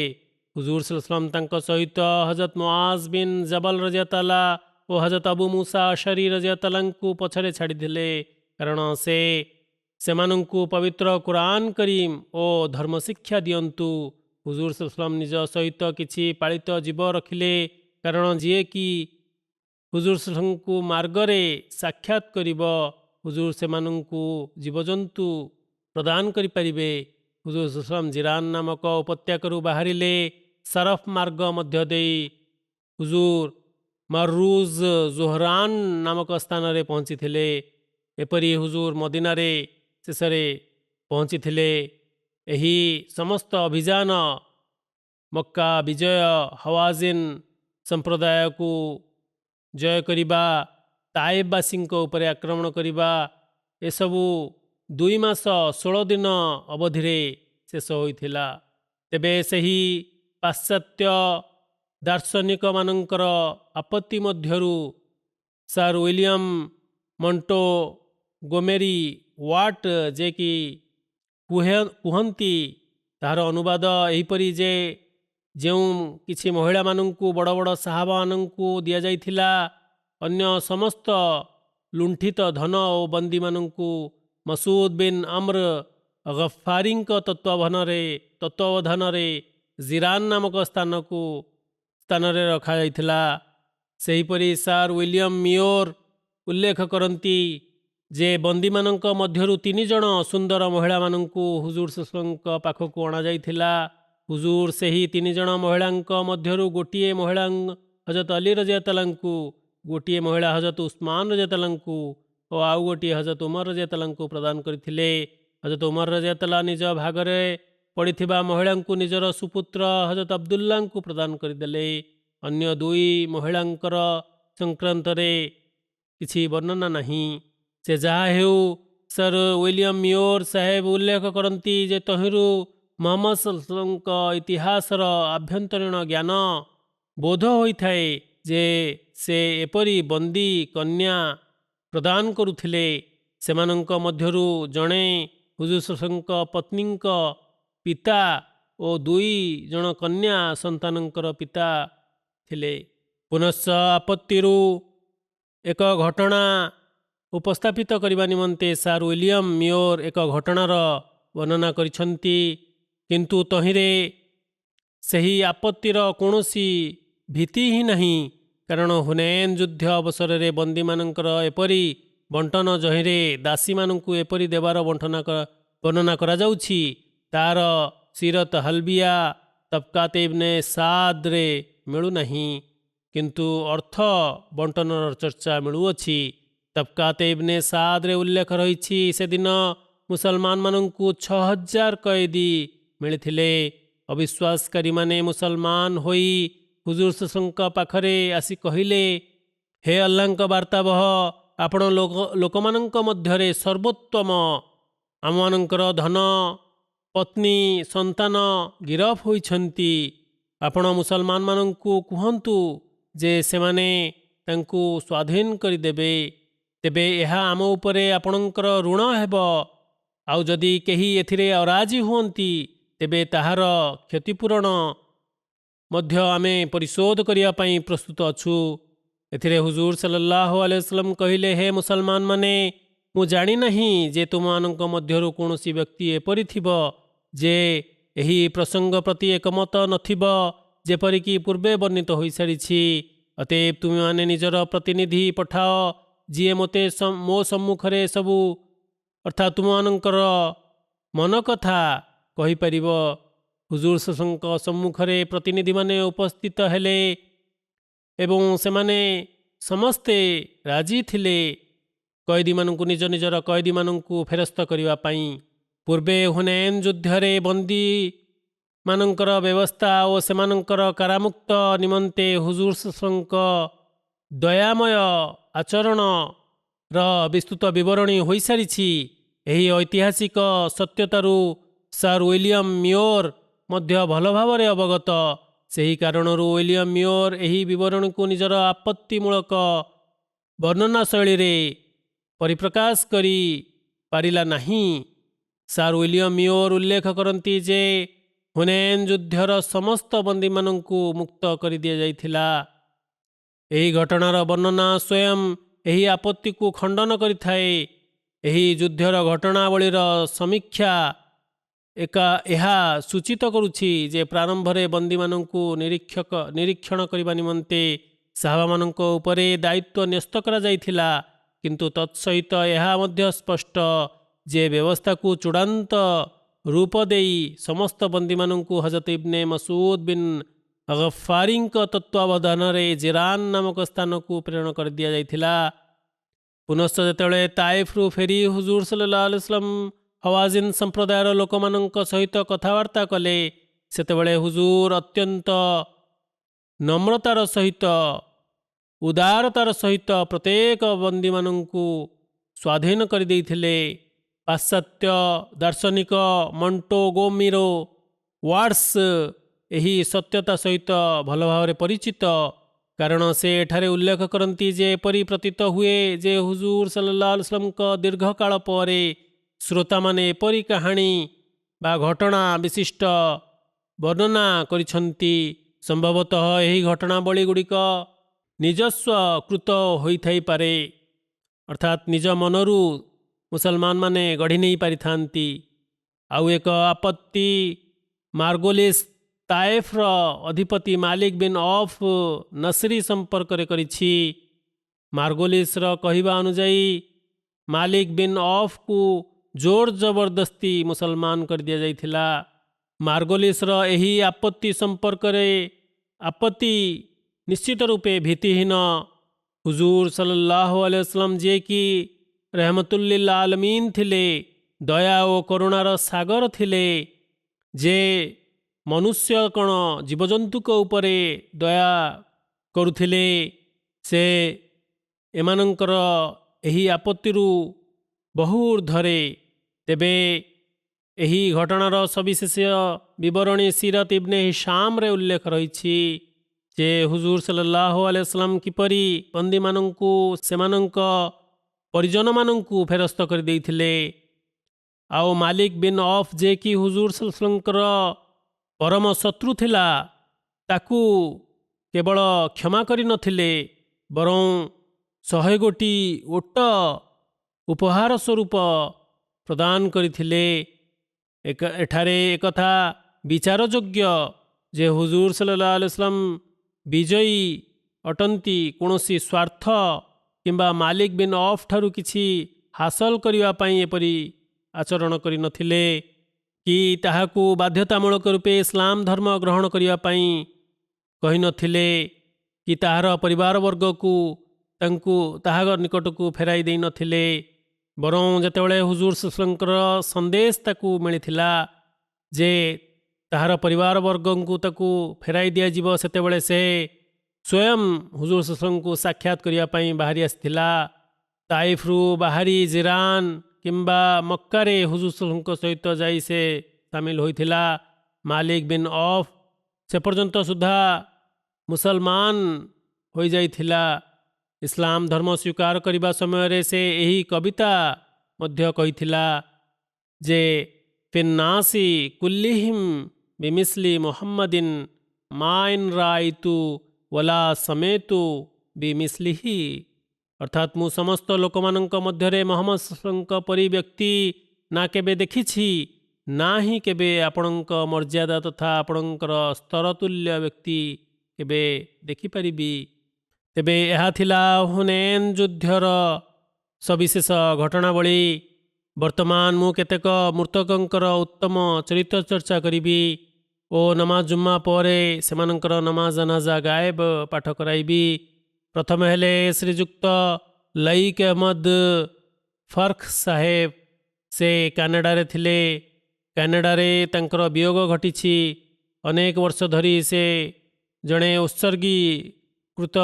ହୁଜୁର ସଲ୍ଲଲ୍ଲାହୁ ଆଲାଇହି ୱସଲ୍ଲାମ ତାଙ୍କ ସହିତ ହଜରତ ମୁଆଜ୍ ବିନ୍ ଜବଲ ରଜିୟଲ୍ଲାହୁ ଓ ହଜରତ ଆବୁ ମୁସା ଆଶରୀ ରଜିୟଲ୍ଲାହୁଙ୍କୁ ପଛରେ ଛାଡ଼ିଥିଲେ, କାରଣ ସେମାନଙ୍କୁ ପବିତ୍ର କୁରାନ୍ କରିମ୍ ଓ ଧର୍ମଶିକ୍ଷା ଦିଅନ୍ତୁ। ହୁଜୁର ସଲ୍ଲଲ୍ଲାହୁ ଆଲାଇହି ୱସଲ୍ଲାମ ନିଜ ସହିତ କିଛି ପାଳିତ ଜୀବ ରଖିଲେ, କାରଣ ଯିଏକି ହୁଜୁର ସଲ୍ଲଲ୍ଲାହୁଙ୍କୁ ମାର୍ଗରେ ସାକ୍ଷାତ କରିବ, ହୁଜୁର ସେମାନଙ୍କୁ ଜୀବଜନ୍ତୁ ପ୍ରଦାନ କରିପାରିବେ। ହୁଜୁର ସଲ୍ଲଲ୍ଲାହୁ ଆଲାଇହି ୱସଲ୍ଲାମ ଜିରାନ୍ ନାମକ ଉପତ୍ୟକାରୁ ବାହାରିଲେ। ସରଫ ମାର୍ଗ ମଧ୍ୟ ଦେଇ ହୁଜୁର ମର୍ରୁଜ ଜୋହରାନ୍ ନାମକ ସ୍ଥାନରେ ପହଞ୍ଚିଥିଲେ। ଏପରି ହୁଜୁର ମଦିନାରେ ଶେଷରେ ପହଞ୍ଚିଥିଲେ। ଏହି ସମସ୍ତ ଅଭିଯାନ ମକ୍କା ବିଜୟ, ହୱାଜିନ୍ ସମ୍ପ୍ରଦାୟକୁ ଜୟ କରିବା, ତାଏବବାସୀଙ୍କ ଉପରେ ଆକ୍ରମଣ କରିବା, ଏସବୁ 2 ମାସ 16 ଦିନ ଅବଧିରେ ଶେଷ ହୋଇଥିଲା। ତେବେ ସେହି ପାଶ୍ଚାତ୍ୟ ଦାର୍ଶନିକମାନଙ୍କର ଆପତ୍ତି ମଧ୍ୟରୁ ସାର୍ ୱିଲିୟମ୍ ମଣ୍ଟୋଗୋମେରୀ ୱାଟ୍ ଯେ କି କୁହନ୍ତି, ତାହାର ଅନୁବାଦ ଏହିପରି ଯେ ଯେଉଁ କିଛି ମହିଳାମାନଙ୍କୁ ବଡ଼ ବଡ଼ ସାହାବାମାନଙ୍କୁ ଦିଆଯାଇଥିଲା, ଅନ୍ୟ ସମସ୍ତ ଲୁଣ୍ଠିତ ଧନ ଓ ବନ୍ଦୀମାନଙ୍କୁ ମସୁଦ୍ ବିନ୍ ଅମ୍ର ଗଫାରୀଙ୍କ ତତ୍ତ୍ୱାବଧାନରେ ଜିରାନ୍ ନାମକ ସ୍ଥାନରେ ରଖାଯାଇଥିଲା। ସେହିପରି ସାର୍ ୱିଲିୟମ୍ ମିଓର ଉଲ୍ଲେଖ କରନ୍ତି ଯେ ବନ୍ଦୀମାନଙ୍କ ମଧ୍ୟରୁ 3 ଜଣ ସୁନ୍ଦର ମହିଳାମାନଙ୍କୁ ହୁଜୁର ସଲ୍ଲଲ୍ଲାହୁଙ୍କ ପାଖକୁ ଅଣାଯାଇଥିଲା। ହୁଜୁର ସେହି 3 ଜଣ ମହିଳାଙ୍କ ମଧ୍ୟରୁ ଗୋଟିଏ ମହିଳା ହଜରତ ଅଲି ରଜିୟଲ୍ଲାହୁଙ୍କୁ, ଗୋଟିଏ ମହିଳା ହଜରତ ଉସ୍ମାନ ରଜିୟଲ୍ଲାହୁଙ୍କୁ ଓ ଆଉ ଗୋଟିଏ ହଜରତ ଉମର ରଜିୟଲ୍ଲାହୁଙ୍କୁ ପ୍ରଦାନ କରିଥିଲେ। ହଜରତ ଉମର ରଜିୟଲ୍ଲାହୁ ନିଜ ଭାଗରେ ପଡ଼ିଥିବା ମହିଳାଙ୍କୁ ନିଜର ସୁପୁତ୍ର ହଜରତ ଅବଦୁଲ୍ଲାଙ୍କୁ ପ୍ରଦାନ କରିଦେଲେ। ଅନ୍ୟ 2 ମହିଳାଙ୍କର ସଂକ୍ରାନ୍ତରେ କିଛି ବର୍ଣ୍ଣନା ନାହିଁ। ସେ ଯାହା ହେଉ, ସର୍ ୱିଲିୟମ୍ ମିଓର ସାହେବ ଉଲ୍ଲେଖ କରନ୍ତି ଯେ ତହିଁରୁ ମହମ୍ମଦ ସଲ୍ଲଲ୍ଲାହୁଙ୍କ ଇତିହାସର ଆଭ୍ୟନ୍ତରୀଣ ଜ୍ଞାନ ବୋଧ ହୋଇଥାଏ ଯେ ସେ ଏପରି ବନ୍ଦୀ କନ୍ୟା ପ୍ରଦାନ କରୁଥିଲେ। ସେମାନଙ୍କ ମଧ୍ୟରୁ ଜଣେ ହୁଜୁର ସଲ୍ଲଲ୍ଲାହୁଙ୍କ ପତ୍ନୀଙ୍କ ପିତା ଓ 2 ଜଣ କନ୍ୟା ସନ୍ତାନଙ୍କର ପିତା ଥିଲେ। ପୁନଶ୍ଚ ଆପତ୍ତିରୁ ଏକ ଘଟଣା ଉପସ୍ଥାପିତ କରିବା ନିମନ୍ତେ ସାର୍ ୱିଲିୟମ୍ ମିଓର ଏକ ଘଟଣାର ବର୍ଣ୍ଣନା କରିଛନ୍ତି, କିନ୍ତୁ ତହିଁରେ ସେହି ଆପତ୍ତିର କୌଣସି ଭିତ୍ତି ହିଁ ନାହିଁ, କାରଣ ହୁନୈନ ଯୁଦ୍ଧ ଅବସରରେ ବନ୍ଦୀମାନଙ୍କର ଏପରି ବଣ୍ଟନ, ଯହିଁରେ ଦାସୀମାନଙ୍କୁ ଏପରି ଦେବାର ବର୍ଣ୍ଣନା କରାଯାଉଛି, ତାହାର ସିରତ ହଲବିୟା ତବକାତ ଇବ୍ନେ ସାଦରେ ମିଳୁନାହିଁ, କିନ୍ତୁ ଅର୍ଥ ବଣ୍ଟନର ଚର୍ଚ୍ଚା ମିଳୁଅଛି। ତବକାତେ ଇବ୍ନେ ସାଦରେ ଉଲ୍ଲେଖ ରହିଛି, ସେଦିନ ମୁସଲମାନମାନଙ୍କୁ 6000 କଏଦୀ ମିଳିଥିଲେ। ଅବିଶ୍ୱାସକାରୀମାନେ ମୁସଲମାନ ହୋଇ ହୁଜୁର ସଲ୍ଲଲ୍ଲାହୁ ପାଖରେ ଆସି କହିଲେ, ହେ ଆଲ୍ଲାହଙ୍କ ବାର୍ତ୍ତାବହ, ଆପଣ ଲୋକମାନଙ୍କ ମଧ୍ୟରେ ସର୍ବୋତ୍ତମ। ଆମମାନଙ୍କର ଧନ, ପତ୍ନୀ, ସନ୍ତାନ ଗିରଫ ହୋଇଛନ୍ତି। ଆପଣ ମୁସଲମାନମାନଙ୍କୁ କୁହନ୍ତୁ ଯେ ସେମାନେ ତାଙ୍କୁ ସ୍ୱାଧୀନ କରିଦେବେ, ତେବେ ଏହା ଆମ ଉପରେ ଆପଣଙ୍କର ଋଣ ହେବ। ଆଉ ଯଦି କେହି ଏଥିରେ ଅରାଜି ହୁଅନ୍ତି, ତେବେ ତାହାର କ୍ଷତିପୂରଣ ମଧ୍ୟ ଆମେ ପରିଶୋଧ କରିବା ପାଇଁ ପ୍ରସ୍ତୁତ ଅଛୁ। ଏଥିରେ ହୁଜୁର ସଲ୍ଲଲ୍ଲାହୁ ଆଲୈହି ወସଲ୍ଲମ କହିଲେ, ହେ ମୁସଲମାନମାନେ, ମୁଁ ଜାଣିନାହିଁ ଯେ ତୁମମାନଙ୍କ ମଧ୍ୟରୁ କୌଣସି ବ୍ୟକ୍ତି ଏପରି ଥିବ ଯେ ଏହି ପ୍ରସଙ୍ଗ ପ୍ରତି ଏକମତ ନଥିବ, ଯେପରିକି ପୂର୍ବେ ବର୍ଣ୍ଣିତ ହୋଇସାରିଛି। ଅତଏବ ତୁମେମାନେ ନିଜର ପ୍ରତିନିଧି ପଠାଅ, ଯିଏ ମୋତେ ମୋ ସମ୍ମୁଖରେ ସବୁ ଅର୍ଥାତ୍ ତୁମମାନଙ୍କର ମନ କଥା କହିପାରିବ। ହୁଜୁର ସଲ୍ଲଲ୍ଲାହୁଙ୍କ ସମ୍ମୁଖରେ ପ୍ରତିନିଧିମାନେ ଉପସ୍ଥିତ ହେଲେ ଏବଂ ସେମାନେ ସମସ୍ତେ ରାଜି ଥିଲେ କଏଦୀମାନଙ୍କୁ ନିଜ ନିଜର କଏଦୀମାନଙ୍କୁ ଫେରସ୍ତ କରିବା ପାଇଁ। ପୂର୍ବେ ହୁନୈନ ଯୁଦ୍ଧରେ ବନ୍ଦୀମାନଙ୍କର ବ୍ୟବସ୍ଥା ଓ ସେମାନଙ୍କର କାରାମୁକ୍ତ ନିମନ୍ତେ ହୁଜୁର ସଲ୍ଲଲ୍ଲାହୁଙ୍କ ଦୟାମୟ ଆଚରଣର ବିସ୍ତୃତ ବିବରଣୀ ହୋଇସାରିଛି। ଏହି ଐତିହାସିକ ସତ୍ୟତାରୁ ସାର୍ ୱିଲିୟମ ମିଓର ମଧ୍ୟ ଭଲ ଭାବରେ ଅବଗତ। ସେହି କାରଣରୁ ୱିଲିୟମ ମିଓର ଏହି ବିବରଣୀକୁ ନିଜର ଆପତ୍ତିମୂଳକ ବର୍ଣ୍ଣନା ଶୈଳୀରେ ପରିପ୍ରକାଶ କରି ପାରିଲା ନାହିଁ। ସାର୍ ୱିଲିୟମ ମିଓର ଉଲ୍ଲେଖ କରନ୍ତି ଯେ ହୁନୈନ ଯୁଦ୍ଧର ସମସ୍ତ ବନ୍ଦୀମାନଙ୍କୁ ମୁକ୍ତ କରିଦିଆଯାଇଥିଲା। ଏହି ଘଟଣାର ବର୍ଣ୍ଣନା ସ୍ୱୟଂ ଏହି ଆପତ୍ତିକୁ ଖଣ୍ଡନ କରିଥାଏ। ଏହି ଯୁଦ୍ଧର ଘଟଣାବଳୀର ସମୀକ୍ଷା ଏହା ସୂଚିତ କରୁଛି ଯେ ପ୍ରାରମ୍ଭରେ ବନ୍ଦୀମାନଙ୍କୁ ନିରୀକ୍ଷଣ କରିବା ନିମନ୍ତେ ସାହାବାମାନଙ୍କ ଉପରେ ଦାୟିତ୍ୱ ନ୍ୟସ୍ତ କରାଯାଇଥିଲା, କିନ୍ତୁ ତତ୍ସହିତ ଏହା ମଧ୍ୟ ସ୍ପଷ୍ଟ ଯେ ବ୍ୟବସ୍ଥାକୁ ଚୂଡ଼ାନ୍ତ ରୂପ ଦେଇ ସମସ୍ତ ବନ୍ଦୀମାନଙ୍କୁ ହଜରତ ଇବ୍ନେ ମସଉଦ ବିନ୍ ଗଫାରୀଙ୍କ ତତ୍ତ୍ୱାବଧାନରେ ଜିରାନ ନାମକ ସ୍ଥାନକୁ ପ୍ରେରଣ କରିଦିଆଯାଇଥିଲା। ପୁନଶ୍ଚ ଯେତେବେଳେ ତାଇଫରୁ ଫେରି ହୁଜୁର ସଲ୍ଲଲ୍ଲାହୁ ଆଲୈହି वसल्लम ହୱାଜିନ୍ ସମ୍ପ୍ରଦାୟର ଲୋକମାନଙ୍କ ସହିତ କଥାବାର୍ତ୍ତା କଲେ, ସେତେବେଳେ ହୁଜୁର ଅତ୍ୟନ୍ତ ନମ୍ରତାର ସହିତ ଉଦାରତାର ସହିତ ପ୍ରତ୍ୟେକ ବନ୍ଦୀମାନଙ୍କୁ ସ୍ୱାଧୀନ କରିଦେଇଥିଲେ। ପାଶ୍ଚାତ୍ୟ ଦାର୍ଶନିକ ମଣ୍ଟୋଗୋମିରୋ ୱାଟ୍ସ ଏହି ସତ୍ୟତା ସହିତ ଭଲ ଭାବରେ ପରିଚିତ, କାରଣ ସେ ଏଠାରେ ଉଲ୍ଲେଖ କରନ୍ତି ଯେ ଏପରି ପ୍ରତୀତ ହୁଏ ଯେ ହୁଜୁର ସଲ୍ଲଲ୍ଲାହୁ ଆଲୈହି वसल्लमଙ୍କ ଦୀର୍ଘକାଳ ପରେ ଶ୍ରୋତାମାନେ ଏପରି କାହାଣୀ ବା ଘଟଣା ବିଶିଷ୍ଟ ବର୍ଣ୍ଣନା କରିଛନ୍ତି। ସମ୍ଭବତଃ ଏହି ଘଟଣାବଳୀ ଗୁଡ଼ିକ ନିଜସ୍ୱକୃତ ହୋଇଥାଇପାରେ, ଅର୍ଥାତ୍ ନିଜ ମନରୁ ମୁସଲମାନମାନେ ଗଢ଼ି ନେଇ ପାରିଥାନ୍ତି। ଆଉ ଏକ ଆପତ୍ତି ମାର୍ଗୋଲିସ୍ ତାଏଫର ଅଧିପତି ମାଲିକ ବିନ୍ ଅଫ୍ ନସରୀ ସମ୍ପର୍କରେ କରିଛି। ମାର୍ଗୋଲିସର କହିବା ଅନୁଯାୟୀ ମାଲିକ ବିନ୍ ଅଫ୍କୁ ଜୋର ଜବରଦସ୍ତି ମୁସଲମାନ କରିଦିଆଯାଇଥିଲା। ମାର୍ଗୋଲିସର ଏହି ଆପତ୍ତି ସମ୍ପର୍କରେ ଆପତ୍ତି ନିଶ୍ଚିତ ରୂପେ ଭିତ୍ତିହୀନ। ହୁଜୁର ସଲ୍ଲଲ୍ଲାହୁ ଆଲୈହି वसल्लम ଯିଏକି ରହମତୁଲ୍ଲିଲ ଆଲମିନ୍ ଥିଲେ, ଦୟା ଓ କରୁଣାର ସାଗର ଥିଲେ, ଯେ ମନୁଷ୍ୟ କଣ ଜୀବଜନ୍ତୁଙ୍କ ଉପରେ ଦୟା କରୁଥିଲେ, ସେ ଏମାନଙ୍କର ଏହି ଆପତ୍ତିରୁ ବହୁ ଊର୍ଦ୍ଧ୍ୱରେ। ତେବେ ଏହି ଘଟଣାର ସବିଶେଷ ବିବରଣୀ ସିରତ ଇବ୍ନେ ହିଶାମରେ ଉଲ୍ଲେଖ ରହିଛି ଯେ ହୁଜୁର ସଲ୍ଲଲ୍ଲାହୁ ଆଲୈହି वसल्लम କିପରି ବନ୍ଦୀମାନଙ୍କୁ ସେମାନଙ୍କ ପରିଜନମାନଙ୍କୁ ଫେରସ୍ତ କରିଦେଇଥିଲେ। ଆଉ ମାଲିକ ବିନ୍ ଅଫ୍ ଯିଏକି ହୁଜୁର ସଲ୍ଲଲ୍ଲାହୁ ଆଲୈହି वसल्लमଙ୍କର ପରମ ଶତ୍ରୁ ଥିଲା, ତାକୁ କେବଳ କ୍ଷମା କରିନଥିଲେ, ବରଂ 100 ଗୋଟି ଓଟ ଉପହାର ସ୍ୱରୂପ ପ୍ରଦାନ କରିଥିଲେ। ଏଠାରେ ଏକଥା ବିଚାରଯୋଗ୍ୟ ଯେ ହୁଜୁର ସଲ୍ଲଲ୍ଲାହୁ ଆଲୈହି वसल्लम ବିଜୟୀ ଅଟନ୍ତି କୌଣସି ସ୍ୱାର୍ଥ କିମ୍ବା ମାଲିକ ବିନ୍ ଅଫ୍ ଠାରୁ କିଛି ହାସଲ କରିବା ପାଇଁ ଏପରି ଆଚରଣ କରିନଥିଲେ କି ତାହାକୁ ବାଧ୍ୟତାମୂଳକ ରୂପେ ଇସଲାମ ଧର୍ମ ଗ୍ରହଣ କରିବା ପାଇଁ କହିନଥିଲେ କି ତାହାର ପରିବାରବର୍ଗକୁ ତାହାର ନିକଟକୁ ଫେରାଇ ଦେଇନଥିଲେ। ବରଂ ଯେତେବେଳେ ହୁଜୁର ସଲ୍ଲଲ୍ଲାହୁଙ୍କର ସନ୍ଦେଶ ତାକୁ ମିଳିଥିଲା ଯେ ତାହାର ପରିବାରବର୍ଗଙ୍କୁ ତାକୁ ଫେରାଇ ଦିଆଯିବ, ସେତେବେଳେ ସେ ସ୍ୱୟଂ ହୁଜୁର ସଲ୍ଲଲ୍ଲାହୁଙ୍କୁ ସାକ୍ଷାତ କରିବା ପାଇଁ ବାହାରି ଆସିଥିଲା। ତାଇଫରୁ ବାହାରି ଜିରାନ କିମ୍ବା ମକ୍କାରେ ହୁଜୁର ସଲ୍ଲଲ୍ଲାହୁଙ୍କ ସହିତ ଯାଇ ସେ ସାମିଲ ହୋଇଥିଲା। ମାଲିକ ବିନ୍ ଅଫ୍ ସେ ପର୍ଯ୍ୟନ୍ତ ସୁଦ୍ଧା ମୁସଲମାନ ହୋଇଯାଇଥିଲା। ଇସଲାମ ଧର୍ମ ସ୍ୱୀକାର କରିବା ସମୟରେ ସେ ଏହି କବିତା ମଧ୍ୟ କହିଥିଲା ଯେ ଫିନ୍ନାସି କୁଲ୍ଲିହିମ୍ ବିମିସ୍ଲି ମୁହମ୍ମଦିନ୍ ମାଇନ୍ ରାଇତୁ ୱଲା ସମେତୁ ବିମିସ୍ଲିହି, ଅର୍ଥାତ୍ ମୁଁ ସମସ୍ତ ଲୋକମାନଙ୍କ ମଧ୍ୟରେ ମହମ୍ମଦ ସଲ୍ଲଲ୍ଲାହୁଙ୍କ ପରି ବ୍ୟକ୍ତି ନା କେବେ ଦେଖିଛି, ନା ହିଁ କେବେ ଆପଣଙ୍କ ମର୍ଯ୍ୟାଦା ତଥା ଆପଣଙ୍କର ସ୍ତରତୁଲ୍ୟ ବ୍ୟକ୍ତି କେବେ ଦେଖିପାରିବି। ତେବେ ଏହା ଥିଲା ହୁନେନ୍ ଯୁଦ୍ଧର ସବିଶେଷ ଘଟଣାବଳୀ। ବର୍ତ୍ତମାନ ମୁଁ କେତେକ ମୃତକଙ୍କର ଉତ୍ତମ ଚରିତ୍ର ଚର୍ଚ୍ଚା କରିବି ଓ ନମାଜ ଜୁମ୍ମା ପରେ ସେମାନଙ୍କର ନମାଜ ଜନାଜା ଗାଏବ ପାଠ କରାଇବି। ପ୍ରଥମେ ହେଲେ ଶ୍ରୀଯୁକ୍ତ ଲଇକ୍ ଅହମଦ ଫର୍ଖ ସାହେବ। ସେ କାନାଡ଼ାରେ ଥିଲେ। କାନାଡ଼ାରେ ତାଙ୍କର ବିୟୋଗ ଘଟିଛି। ଅନେକ ବର୍ଷ ଧରି ସେ ଜଣେ ଉତ୍ସର୍ଗୀକୃତ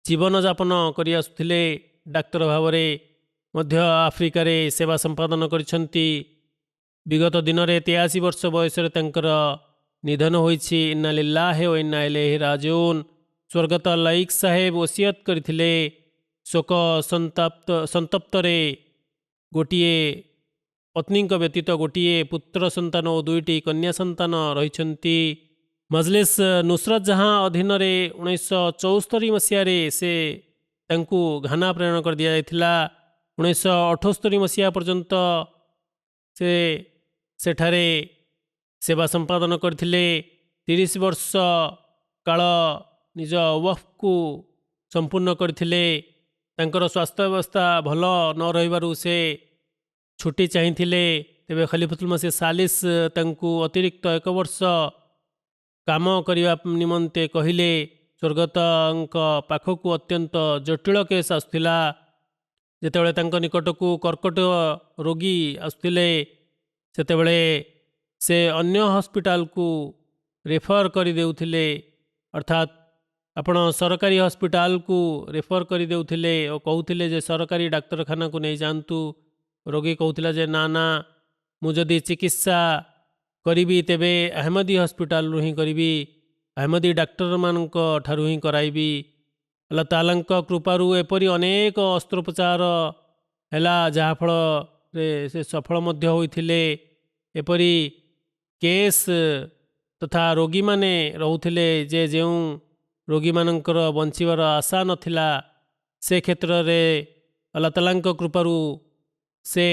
ଜୀବନଯାପନ କରି ଆସୁଥିଲେ। ଡାକ୍ତର ଭାବରେ ମଧ୍ୟ ଆଫ୍ରିକାରେ ସେବା ସମ୍ପାଦନ କରିଛନ୍ତି। ବିଗତ ଦିନରେ 83 ବର୍ଷ ବୟସରେ ତାଙ୍କର ନିଧନ ହୋଇଛି। ଇନ୍ନା ଲିଲ୍ଲାହି ଓ ଇନ୍ନା ଇଲୈହି ରାଜିଉନ୍। ସ୍ୱର୍ଗତ ଲଇକ୍ ସାହେବ ଓସିୟତ କରିଥିଲେ, ଶୋକ ସନ୍ତପ୍ତରେ ଗୋଟିଏ ପତ୍ନୀଙ୍କ ବ୍ୟତୀତ ଗୋଟିଏ ପୁତ୍ର ସନ୍ତାନ ଓ 2ଟି କନ୍ୟା ସନ୍ତାନ ରହିଛନ୍ତି। ମଜଲିସ୍ ନୁସରତ ଜାହାଁ ଅଧୀନରେ 1974 ମସିହାରେ ସେ ତାଙ୍କୁ ଘାନା ପ୍ରେରଣ କରିଦିଆଯାଇଥିଲା। 1978 ମସିହା ପର୍ଯ୍ୟନ୍ତ ସେ ସେଠାରେ ସେବା ସମ୍ପାଦନ କରିଥିଲେ। 30 ବର୍ଷ କାଳ ନିଜ ୱକ୍ଫକୁ ସମ୍ପୂର୍ଣ୍ଣ କରିଥିଲେ। ତାଙ୍କର ସ୍ୱାସ୍ଥ୍ୟ ଅବସ୍ଥା ଭଲ ନ ରହିବାରୁ ସେ ଛୁଟି ଚାହିଁଥିଲେ। ତେବେ ଖଲିଫତୁଲ ମସିହ ସାଲିସ୍ ତାଙ୍କୁ ଅତିରିକ୍ତ 1 ବର୍ଷ କାମ କରିବା ନିମନ୍ତେ କହିଲେ। ସ୍ୱର୍ଗତଙ୍କ ପାଖକୁ ଅତ୍ୟନ୍ତ ଜଟିଳ କେସ୍ ଆସୁଥିଲା। ଯେତେବେଳେ ତାଙ୍କ ନିକଟକୁ କର୍କଟ ରୋଗୀ ଆସୁଥିଲେ, ସେତେବେଳେ ସେ ଅନ୍ୟ ହସ୍ପିଟାଲକୁ ରେଫର କରିଦେଉଥିଲେ, ଅର୍ଥାତ୍ ଆପଣ ସରକାରୀ ହସ୍ପିଟାଲକୁ ରେଫର କରିଦେଉଥିଲେ ଓ କହୁଥିଲେ ଯେ ସରକାରୀ ଡାକ୍ତରଖାନାକୁ ନେଇଯାଆନ୍ତୁ। ରୋଗୀ କହୁଥିଲା ଯେ ନା ନା, ମୁଁ ଯଦି ଚିକିତ୍ସା କରିବି ତେବେ ଆହମଦୀ ହସ୍ପିଟାଲରୁ ହିଁ କରିବି, ଆହମଦୀ ଡାକ୍ତରମାନଙ୍କ ଠାରୁ ହିଁ କରାଇବି। ଆଲ୍ଲାହ ତାଆଲାଙ୍କ କୃପାରୁ ଏପରି ଅନେକ ଅସ୍ତ୍ରୋପଚାର ହେଲା ଯାହାଫଳରେ ସେ ସଫଳ ମଧ୍ୟ ହୋଇଥିଲେ। ଏପରି କେସ୍ ତଥା ରୋଗୀମାନେ ରହୁଥିଲେ ଯେ ଯେଉଁ ରୋଗୀମାନଙ୍କର ବଞ୍ଚିବାର ଆଶା ନଥିଲା, ସେ କ୍ଷେତ୍ରରେ ଆଲ୍ଲାହ ତାଆଲାଙ୍କ କୃପାରୁ ସେ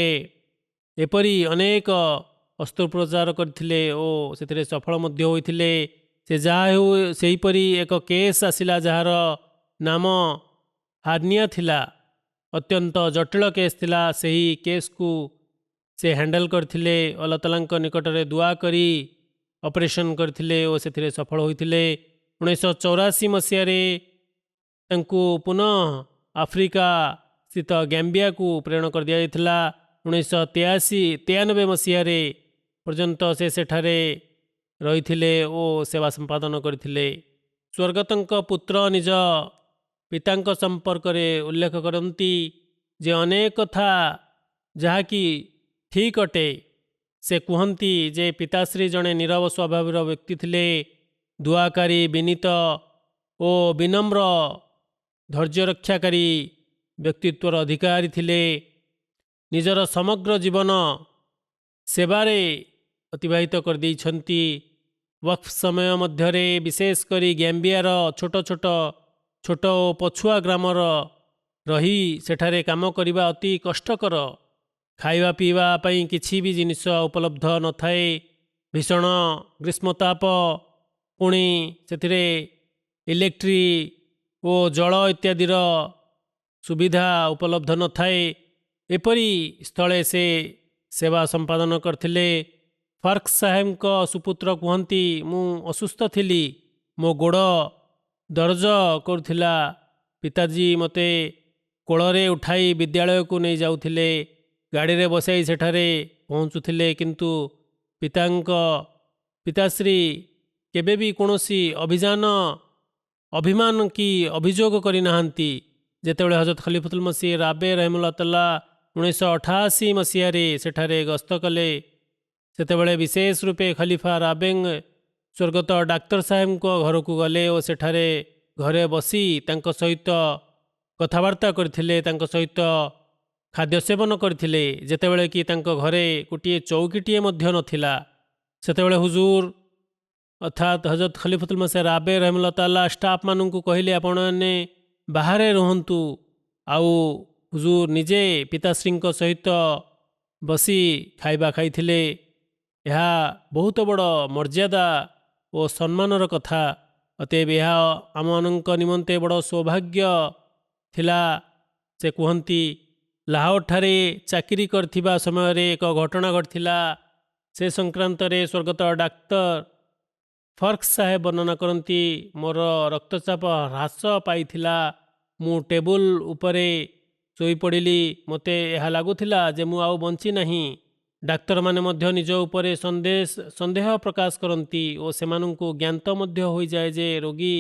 ଏପରି ଅନେକ ଅସ୍ତ୍ରୋପଚାର କରିଥିଲେ ଓ ସେଥିରେ ସଫଳ ମଧ୍ୟ ହୋଇଥିଲେ। ସେ ଯାହା ହେଉ ସେହିପରି ଏକ କେସ୍ ଆସିଲା ଯାହାର ନାମ ହାର୍ନିଆ ଥିଲା। ଅତ୍ୟନ୍ତ ଜଟିଳ କେସ୍ ଥିଲା। ସେହି କେସ୍କୁ ସେ ହ୍ୟାଣ୍ଡେଲ କରିଥିଲେ। ଆଲ୍ଲାହ ତାଆଲାଙ୍କ ନିକଟରେ ଦୁଆ କରି ଅପରେସନ୍ କରିଥିଲେ ଓ ସେଥିରେ ସଫଳ ହୋଇଥିଲେ। 1984 ମସିହାରେ ତାଙ୍କୁ ପୁନଃ ଆଫ୍ରିକା ସ୍ଥିତ ଗାମ୍ବିଆକୁ ପ୍ରେରଣ କରିଦିଆଯାଇଥିଲା। 1993 ମସିହାରେ ପର୍ଯ୍ୟନ୍ତ ସେ ସେଠାରେ ରହିଥିଲେ ଓ ସେବା ସମ୍ପାଦନ କରିଥିଲେ। ସ୍ୱର୍ଗତଙ୍କ ପୁତ୍ର ନିଜ ପିତାଙ୍କ ସମ୍ପର୍କରେ ଉଲ୍ଲେଖ କରନ୍ତି ଯେ ଅନେକ କଥା ଯାହାକି ଠିକ୍ ଅଟେ। ସେ କୁହନ୍ତି ଯେ ପିତାଶ୍ରୀ ଜଣେ ନୀରବ ସ୍ୱଭାବର ବ୍ୟକ୍ତି ଥିଲେ, ଦୁଆକାରୀ, ବିନୀତ ଓ ବିନମ୍ର, ଧୈର୍ଯ୍ୟ ରକ୍ଷାକାରୀ ବ୍ୟକ୍ତିତ୍ୱର ଅଧିକାରୀ ଥିଲେ। ନିଜର ସମଗ୍ର ଜୀବନ ସେବାରେ ଅତିବାହିତ କରିଦେଇଛନ୍ତି। ୱକ୍ଫ ସମୟ ମଧ୍ୟରେ ବିଶେଷ କରି ଗାମ୍ବିଆର ଛୋଟ ଓ ପଛୁଆ ଗ୍ରାମର ରହି ସେଠାରେ କାମ କରିବା ଅତି କଷ୍ଟକର। ଖାଇବା ପିଇବା ପାଇଁ କିଛି ବି ଜିନିଷ ଉପଲବ୍ଧ ନଥାଏ। ଭୀଷଣ ଗ୍ରୀଷ୍ମତାପ, ପୁଣି ସେଥିରେ ଇଲେକ୍ଟ୍ରି ଓ ଜଳ ଇତ୍ୟାଦିର ସୁବିଧା ଉପଲବ୍ଧ ନଥାଏ। ଏପରି ସ୍ଥଳେ ସେ ସେବା ସମ୍ପାଦନ କରିଥିଲେ। ଫର୍କ ସାହେବଙ୍କ ସୁପୁତ୍ର କୁହନ୍ତି, ମୁଁ ଅସୁସ୍ଥ ଥିଲି ମୋ ଗୋଡ଼ ଦରଜ କରୁଥିଲା। ପିତାଜୀ ମୋତେ କୋଳରେ ଉଠାଇ ବିଦ୍ୟାଳୟକୁ ନେଇ ଯାଉଥିଲେ, ଗାଡ଼ିରେ ବସାଇ ସେଠାରେ ପହଞ୍ଚୁଥିଲେ, କିନ୍ତୁ ପିତାଶ୍ରୀ କେବେ ବି କୌଣସି ଅଭିମାନ କି ଅଭିଯୋଗ କରିନାହାନ୍ତି। ଯେତେବେଳେ ହଜରତ ଖଲିଫତୁଲ ମସିହ ରାବେ ରହିମୁଲ୍ଲାହ ତାଆଲା 1988 ମସିହାରେ ସେଠାରେ ଗସ୍ତ କଲେ, ସେତେବେଳେ ବିଶେଷ ରୂପେ ଖଲିଫା ରାବେଙ୍ଗ ସ୍ୱର୍ଗତ ଡାକ୍ତର ସାହେବଙ୍କ ଘରକୁ ଗଲେ ଓ ସେଠାରେ ଘରେ ବସି ତାଙ୍କ ସହିତ କଥାବାର୍ତ୍ତା କରିଥିଲେ, ତାଙ୍କ ସହିତ ଖାଦ୍ୟ ସେବନ କରିଥିଲେ। ଯେତେବେଳେ କି ତାଙ୍କ ଘରେ ଗୋଟିଏ ଚୌକିଟିଏ ମଧ୍ୟ ନଥିଲା, ସେତେବେଳେ ହୁଜୁର ଅର୍ଥାତ୍ ହଜରତ ଖଲିଫତୁଲ ମସିହ ରାବେ ରହିମୁଲ୍ଲାହ ତାଆଲା ଷ୍ଟାଫମାନଙ୍କୁ କହିଲେ, ଆପଣମାନେ ବାହାରେ ରୁହନ୍ତୁ। ଆଉ ହୁଜୁର ନିଜେ ପିତାଶ୍ରୀଙ୍କ ସହିତ ବସି ଖାଇବା ଖାଇଥିଲେ। ଏହା ବହୁତ ବଡ଼ ମର୍ଯ୍ୟାଦା ଓ ସମ୍ମାନର କଥା। ଅତଏବ ଏହା ଆମମାନଙ୍କ ନିମନ୍ତେ ବଡ଼ ସୌଭାଗ୍ୟ ଥିଲା। ସେ କୁହନ୍ତି, ଲାହୋରଠାରେ ଚାକିରି କରିଥିବା ସମୟରେ ଏକ ଘଟଣା ଘଟିଥିଲା। ସେ ସଂକ୍ରାନ୍ତରେ ସ୍ୱର୍ଗତ ଡାକ୍ତର ଫର୍କ ସାହେବ ବର୍ଣ୍ଣନା କରନ୍ତି, ମୋର ରକ୍ତଚାପ ହ୍ରାସ ପାଇଥିଲା। ମୁଁ ଟେବୁଲ ଉପରେ ଶୋଇପଡ଼ିଲି। ମୋତେ ଏହା ଲାଗୁଥିଲା ଯେ ମୁଁ ଆଉ ବଞ୍ଚି ନାହିଁ। ଡାକ୍ତରମାନେ ମଧ୍ୟ ନିଜ ଉପରେ ସନ୍ଦେହ ପ୍ରକାଶ କରନ୍ତି ଓ ସେମାନଙ୍କୁ ଜ୍ଞାତ ମଧ୍ୟ ହୋଇଯାଏ ଯେ ରୋଗୀ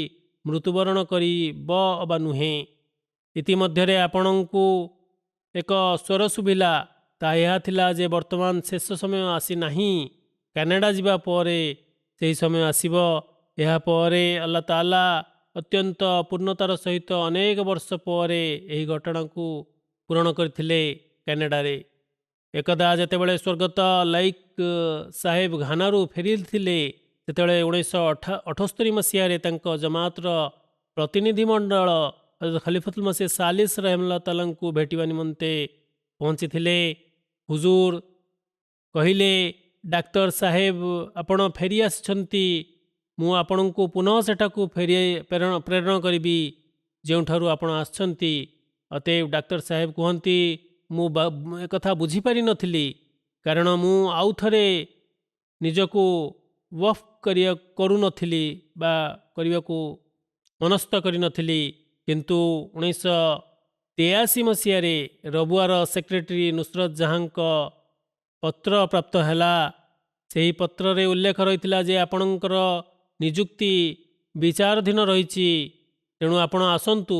ମୃତ୍ୟୁବରଣ କରିବ ବା ନୁହେଁ। ଇତିମଧ୍ୟରେ ଆପଣଙ୍କୁ ଏକ ସ୍ୱର ଶୁଭିଲା, ତାହା ଏହା ଥିଲା ଯେ ବର୍ତ୍ତମାନ ଶେଷ ସମୟ ଆସିନାହିଁ। କାନାଡ଼ା ଯିବା ପରେ ସେହି ସମୟ ଆସିବ। ଏହାପରେ ଆଲ୍ଲାହ ତାଆଲା ଅତ୍ୟନ୍ତ ପୂର୍ଣ୍ଣତାର ସହିତ ଅନେକ ବର୍ଷ ପରେ ଏହି ଘଟଣାକୁ ପୂରଣ କରିଥିଲେ କାନାଡ଼ାରେ। ଏକଦା ଯେତେବେଳେ ସ୍ୱର୍ଗତ ଲାଇକ୍ ସାହେବ ଘାନାରୁ ଫେରିଥିଲେ, ସେତେବେଳେ 1978 ମସିହାରେ ତାଙ୍କ ଜମାତର ପ୍ରତିନିଧିମଣ୍ଡଳ ହଜରତ ଖଲିଫତୁଲ ମସିହ ସାଲିସ ରହିମୁଲ୍ଲାହ ତାଆଲାଙ୍କୁ ଭେଟିବା ନିମନ୍ତେ ପହଞ୍ଚିଥିଲେ। ହୁଜୁର କହିଲେ, ଡାକ୍ତର ସାହେବ ଆପଣ ଫେରି ଆସିଛନ୍ତି। ମୁଁ ଆପଣଙ୍କୁ ପୁନଃ ସେଠାକୁ ପ୍ରେରଣ କରିବି ଯେଉଁଠାରୁ ଆପଣ ଆସିଛନ୍ତି। ଅତଏବ ଡାକ୍ତର ସାହେବ କୁହନ୍ତି, ମୁଁ ଏକଥା ବୁଝିପାରିନଥିଲି, କାରଣ ମୁଁ ଆଉ ଥରେ ନିଜକୁ ୱକ୍ଫ କରୁନଥିଲି ବା କରିବାକୁ ମନସ୍ଥ କରିନଥିଲି। କିନ୍ତୁ 1983 ମସିହାରେ ରବୁଆର ସେକ୍ରେଟାରୀ ନୁସରତ ଜାହାଙ୍କ ପତ୍ର ପ୍ରାପ୍ତ ହେଲା। ସେହି ପତ୍ରରେ ଉଲ୍ଲେଖ ରହିଥିଲା ଯେ ଆପଣଙ୍କର ନିଯୁକ୍ତି ବିଚାରାଧୀନ ରହିଛି, ତେଣୁ ଆପଣ ଆସନ୍ତୁ।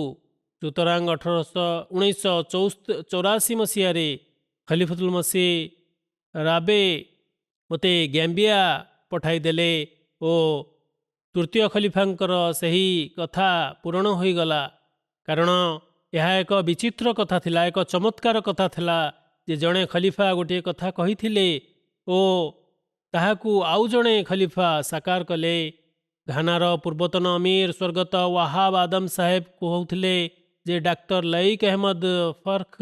ସୁତରାଂ 1984 ମସିହାରେ ଖଲିଫତୁଲ ମସିହ ରାବେ ମୋତେ ଗ୍ୟାମ୍ବିଆ ପଠାଇଦେଲେ ଓ ତୃତୀୟ ଖଲିଫାଙ୍କର ସେହି କଥା ପୂରଣ ହୋଇଗଲା। କାରଣ ଏହା ଏକ ବିଚିତ୍ର କଥା ଥିଲା, ଏକ ଚମତ୍କାର କଥା ଥିଲା ଯେ ଜଣେ ଖଲିଫା ଗୋଟିଏ କଥା କହିଥିଲେ ଓ ତାହାକୁ ଆଉ ଜଣେ ଖଲିଫା ସାକାର କଲେ। ଘାନାର ପୂର୍ବତନ ଅମୀର ସ୍ୱର୍ଗତ ୱାହାବ ଆଦମ ସାହେବ କହୁଥିଲେ ଯେ ଡାକ୍ତର ଲାଇକ ଅହମଦ ଫର୍କ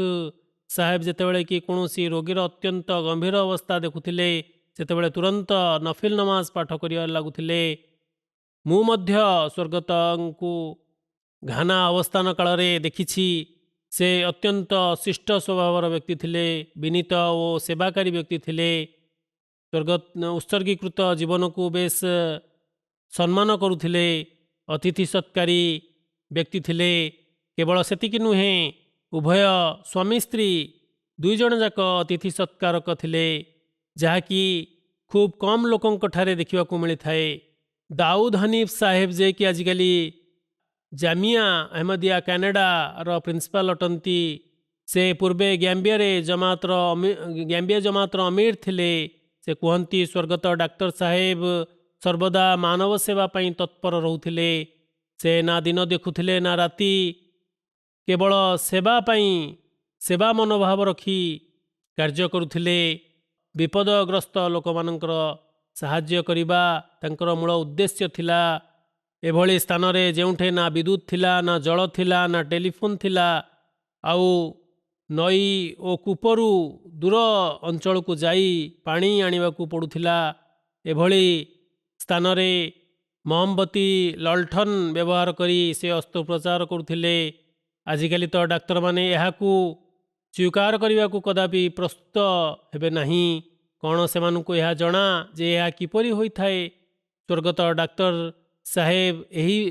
ସାହେବ ଯେତେବେଳେ କି କୌଣସି ରୋଗୀର ଅତ୍ୟନ୍ତ ଗମ୍ଭୀର ଅବସ୍ଥା ଦେଖୁଥିଲେ, ସେତେବେଳେ ତୁରନ୍ତ ନଫିଲ ନମାଜ ପାଠ କରିବାରେ ଲାଗୁଥିଲେ। ମୁଁ ମଧ୍ୟ ସ୍ୱର୍ଗତଙ୍କୁ ଘାନା ଅବସ୍ଥାନ କାଳରେ ଦେଖିଛି। ସେ ଅତ୍ୟନ୍ତ ଶିଷ୍ଟ ସ୍ୱଭାବର ବ୍ୟକ୍ତି ଥିଲେ, ବିନୀତ ଓ ସେବାକାରୀ ବ୍ୟକ୍ତି ଥିଲେ। ଉତ୍ସର୍ଗୀକୃତ ଜୀବନକୁ ବେଶ ସମ୍ମାନ କରୁଥିଲେ, ଅତିଥି ସତ୍କାରୀ ବ୍ୟକ୍ତି ଥିଲେ। କେବଳ ସେତିକି ନୁହେଁ, ଉଭୟ ସ୍ୱାମୀ ସ୍ତ୍ରୀ ଦୁଇଜଣ ଯାକ ଅତିଥି ସତ୍କାରକ ଥିଲେ, ଯାହାକି ଖୁବ୍ କମ୍ ଲୋକଙ୍କଠାରେ ଦେଖିବାକୁ ମିଳିଥାଏ। ଦାଉଦ ହନିଫ ସାହେବ ଯିଏକି ଆଜିକାଲି ଜାମିଆ ଅହମଦିଆ କାନାଡ଼ାର ପ୍ରିନ୍ସିପାଲ ଅଟନ୍ତି, ସେ ପୂର୍ବେ ଗ୍ୟାମ୍ବିଆ ଜମାତର ଅମୀର ଥିଲେ। ସେ କୁହନ୍ତି, ସ୍ୱର୍ଗତ ଡାକ୍ତର ସାହେବ ସର୍ବଦା ମାନବ ସେବା ପାଇଁ ତତ୍ପର ରହୁଥିଲେ। ସେ ନା ଦିନ ଦେଖୁଥିଲେ ନା ରାତି, କେବଳ ସେବା ମନୋଭାବ ରଖି କାର୍ଯ୍ୟ କରୁଥିଲେ। ବିପଦଗ୍ରସ୍ତ ଲୋକମାନଙ୍କର ସାହାଯ୍ୟ କରିବା ତାଙ୍କର ମୂଳ ଉଦ୍ଦେଶ୍ୟ ଥିଲା। ଏଭଳି ସ୍ଥାନରେ ଯେଉଁଠି ନା ବିଦ୍ୟୁତ୍ ଥିଲା, ନା ଜଳ ଥିଲା, ନା ଟେଲିଫୋନ୍ ଥିଲା, ଆଉ ନଈ ଓ କୂପରୁ ଦୂର ଅଞ୍ଚଳକୁ ଯାଇ ପାଣି ଆଣିବାକୁ ପଡ଼ୁଥିଲା, ଏଭଳି ସ୍ଥାନରେ ମହମବତୀ ଲଣ୍ଠନ ବ୍ୟବହାର କରି ସେ ଅସ୍ତ୍ରୋପଚାର କରୁଥିଲେ। ଆଜିକାଲି ତ ଡାକ୍ତରମାନେ ଏହାକୁ ସ୍ୱୀକାର କରିବାକୁ କଦାପି ପ୍ରସ୍ତୁତ ହେବେ ନାହିଁ। କ'ଣ ସେମାନଙ୍କୁ ଏହା ଜଣା ଯେ ଏହା କିପରି ହୋଇଥାଏ? ସ୍ୱର୍ଗତ ଡାକ୍ତର ସାହେବ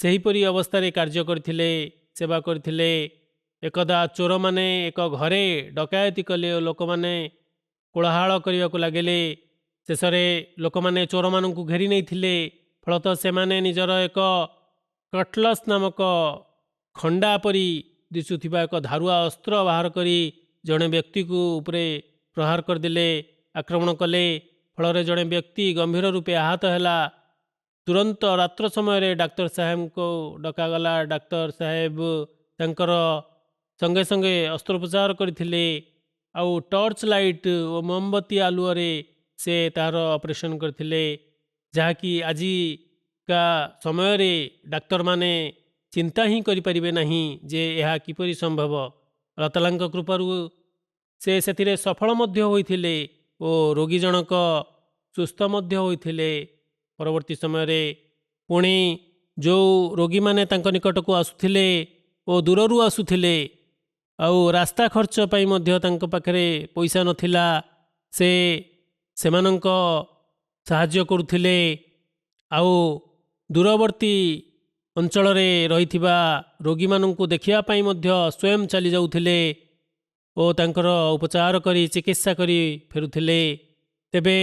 ସେହିପରି ଅବସ୍ଥାରେ କାର୍ଯ୍ୟ କରିଥିଲେ, ସେବା କରିଥିଲେ। ଏକଦା ଚୋରମାନେ ଏକ ଘରେ ଡକାୟତି କଲେ ଓ ଲୋକମାନେ କୋଳାହଳ କରିବାକୁ ଲାଗିଲେ। ଶେଷରେ ଲୋକମାନେ ଚୋରମାନଙ୍କୁ ଘେରି ନେଇଥିଲେ। ଫଳତଃ ସେମାନେ ନିଜର ଏକ କଟଲସ୍ ନାମକ ଖଣ୍ଡା ପରି ଦିଶୁଥିବା ଏକ ଧାରୁଆ ଅସ୍ତ୍ର ବାହାର କରି ଜଣେ ବ୍ୟକ୍ତିକୁ ଉପରେ ପ୍ରହାର କରିଦେଲେ, ଆକ୍ରମଣ କଲେ। ଫଳରେ ଜଣେ ବ୍ୟକ୍ତି ଗମ୍ଭୀର ରୂପେ ଆହତ ହେଲା। ତୁରନ୍ତ ରାତ୍ର ସମୟରେ ଡାକ୍ତର ସାହେବଙ୍କୁ ଡକାଗଲା। ଡାକ୍ତର ସାହେବ ତାଙ୍କର ସଙ୍ଗେ ସଙ୍ଗେ ଅସ୍ତ୍ରୋପଚାର କରିଥିଲେ ଆଉ ଟର୍ଚ୍ଚ ଲାଇଟ୍ ଓ ମୋମବତୀ ଆଲୁଅରେ ସେ ତାହାର ଅପରେସନ୍ କରିଥିଲେ, ଯାହାକି ଆଜିକା ସମୟରେ ଡାକ୍ତରମାନେ ଚିନ୍ତା ହିଁ କରିପାରିବେ ନାହିଁ ଯେ ଏହା କିପରି ସମ୍ଭବ। ଆଲ୍ଲାହ ତାଆଲାଙ୍କ କୃପାରୁ ସେ ସେଥିରେ ସଫଳ ମଧ୍ୟ ହୋଇଥିଲେ ଓ ରୋଗୀ ଜଣକ ସୁସ୍ଥ ମଧ୍ୟ ହୋଇଥିଲେ। ପରବର୍ତ୍ତୀ ସମୟରେ ପୁଣି ଯେଉଁ ରୋଗୀମାନେ ତାଙ୍କ ନିକଟକୁ ଆସୁଥିଲେ ଓ ଦୂରରୁ ଆସୁଥିଲେ ଆଉ ରାସ୍ତା ଖର୍ଚ୍ଚ ପାଇଁ ମଧ୍ୟ ତାଙ୍କ ପାଖରେ ପଇସା ନଥିଲା, ସେ ସେମାନଙ୍କ ସାହାଯ୍ୟ କରୁଥିଲେ ଆଉ ଦୂରବର୍ତ୍ତୀ ଅଞ୍ଚଳରେ ରହିଥିବା ରୋଗୀମାନଙ୍କୁ ଦେଖିବା ପାଇଁ ମଧ୍ୟ ସ୍ୱୟଂ ଚାଲି ଯାଉଥିଲେ ଓ ତାଙ୍କର ଉପଚାର କରି ଚିକିତ୍ସା କରି ଫେରୁଥିଲେ। ତେବେ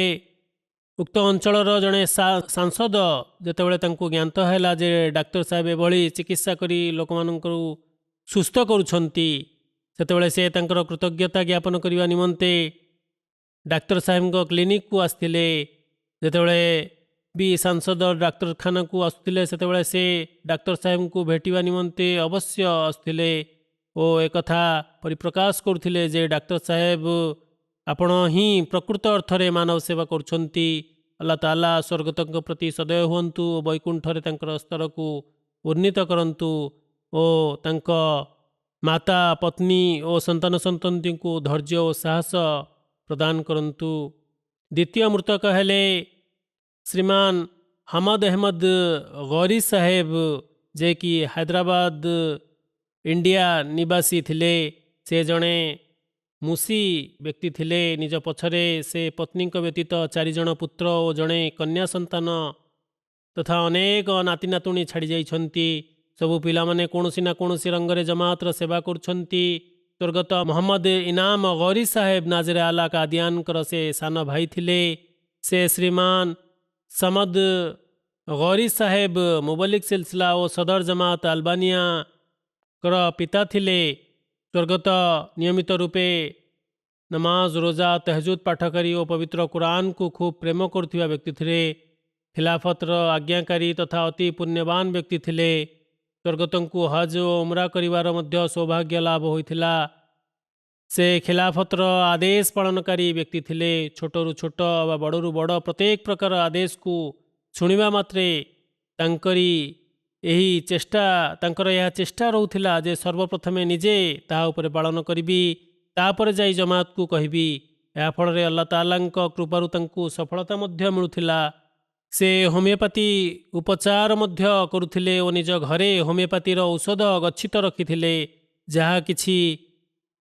ଉକ୍ତ ଅଞ୍ଚଳର ଜଣେ ସାଂସଦ ଯେତେବେଳେ ତାଙ୍କୁ ଜ୍ଞାତ ହେଲା ଯେ ଡାକ୍ତର ସାହେବ ଏଭଳି ଚିକିତ୍ସା କରି ଲୋକମାନଙ୍କୁ ସୁସ୍ଥ କରୁଛନ୍ତି, ସେତେବେଳେ ସେ ତାଙ୍କର କୃତଜ୍ଞତା ଜ୍ଞାପନ କରିବା ନିମନ୍ତେ ଡାକ୍ତର ସାହେବଙ୍କ କ୍ଲିନିକକୁ ଆସିଥିଲେ। ଯେତେବେଳେ ବି ସାଂସଦ ଡାକ୍ତରଖାନାକୁ ଆସୁଥିଲେ, ସେତେବେଳେ ସେ ଡାକ୍ତର ସାହେବଙ୍କୁ ଭେଟିବା ନିମନ୍ତେ ଅବଶ୍ୟ ଆସୁଥିଲେ ଓ ଏକଥା ପରିପ୍ରକାଶ କରୁଥିଲେ ଯେ ଡାକ୍ତର ସାହେବ, ଆପଣ ହିଁ ପ୍ରକୃତ ଅର୍ଥରେ ମାନବ ସେବା କରୁଛନ୍ତି। ଆଲ୍ଲାହ ତାଆଲା ସ୍ୱର୍ଗତଙ୍କ ପ୍ରତି ସଦୟ ହୁଅନ୍ତୁ ଓ ବୈକୁଣ୍ଠରେ ତାଙ୍କର ସ୍ତରକୁ ଉନ୍ନୀତ କରନ୍ତୁ ଓ ତାଙ୍କ ମାତା, ପତ୍ନୀ ଓ ସନ୍ତାନ ସନ୍ତତିଙ୍କୁ ଧୈର୍ଯ୍ୟ ଓ ସାହସ ପ୍ରଦାନ କରନ୍ତୁ। ଦ୍ୱିତୀୟ ମୃତକ ହେଲେ ଶ୍ରୀମାନ ହମଦ ଅହମଦ ଗୌରୀ ସାହେବ, ଯେ କି ହାଇଦ୍ରାବାଦ ଇଣ୍ଡିଆ ନିବାସୀ ଥିଲେ। ସେ ଜଣେ ମୁସି ବ୍ୟକ୍ତି ଥିଲେ। ନିଜ ପଛରେ ସେ ପତ୍ନୀଙ୍କ ବ୍ୟତୀତ 4 ଜଣ ପୁତ୍ର ଓ ଜଣେ କନ୍ୟା ସନ୍ତାନ ତଥା ଅନେକ ନାତି ନାତୁଣୀ ଛାଡ଼ି ଯାଇଛନ୍ତି। ସବୁ ପିଲାମାନେ କୌଣସି ନା କୌଣସି ରଙ୍ଗରେ ଜମାତର ସେବା କରୁଛନ୍ତି। ସ୍ୱର୍ଗତ ମହମ୍ମଦ ଇନାମ ଗୌରୀ ସାହେବ ନାଜରେ ଆଲା କାଦିଆନଙ୍କର ସେ ସାନ ଭାଇ ଥିଲେ। ସେ ଶ୍ରୀମାନ ସମଦ ଗୌରୀ ସାହେବ ମୁବଲିକ ସିଲସିଲା ଓ ସଦର ଜମାତ ଆଲବାନିଆଙ୍କର ପିତା ଥିଲେ। ସ୍ୱର୍ଗତ ନିୟମିତ ରୂପେ ନମାଜ, ରୋଜା, ତହଜୁଦ ପାଠ କରି ଓ ପବିତ୍ର କୁରାନକୁ ଖୁବ୍ ପ୍ରେମ କରୁଥିବା ବ୍ୟକ୍ତି ଥିଲେ। ଖିଲାଫତର ଆଜ୍ଞାକାରୀ ତଥା ଅତି ପୁଣ୍ୟବାନ ବ୍ୟକ୍ତି ଥିଲେ। ସ୍ୱର୍ଗତଙ୍କୁ ହଜ ଓ ଉମରା କରିବାର ମଧ୍ୟ ସୌଭାଗ୍ୟ ଲାଭ ହୋଇଥିଲା। ସେ ଖିଲାଫତର ଆଦେଶ ପାଳନକାରୀ ବ୍ୟକ୍ତି ଥିଲେ। ଛୋଟରୁ ଛୋଟ ବା ବଡ଼ରୁ ବଡ଼ ପ୍ରତ୍ୟେକ ପ୍ରକାର ଆଦେଶକୁ ଶୁଣିବା ମାତ୍ରେ ତାଙ୍କର ଏହା ଚେଷ୍ଟା ରହୁଥିଲା ଯେ ସର୍ବପ୍ରଥମେ ନିଜେ ତାହା ଉପରେ ପାଳନ କରିବି, ତାପରେ ଯାଇ ଜମାତକୁ କହିବି। ଏହାଫଳରେ ଆଲ୍ଲାହ ତାଆଲାଙ୍କ କୃପାରୁ ତାଙ୍କୁ ସଫଳତା ମଧ୍ୟ ମିଳୁଥିଲା। ସେ ହୋମିଓପାଥି ଉପଚାର ମଧ୍ୟ କରୁଥିଲେ ଓ ନିଜ ଘରେ ହୋମିଓପାଥିର ଔଷଧ ଗଚ୍ଛିତ ରଖିଥିଲେ,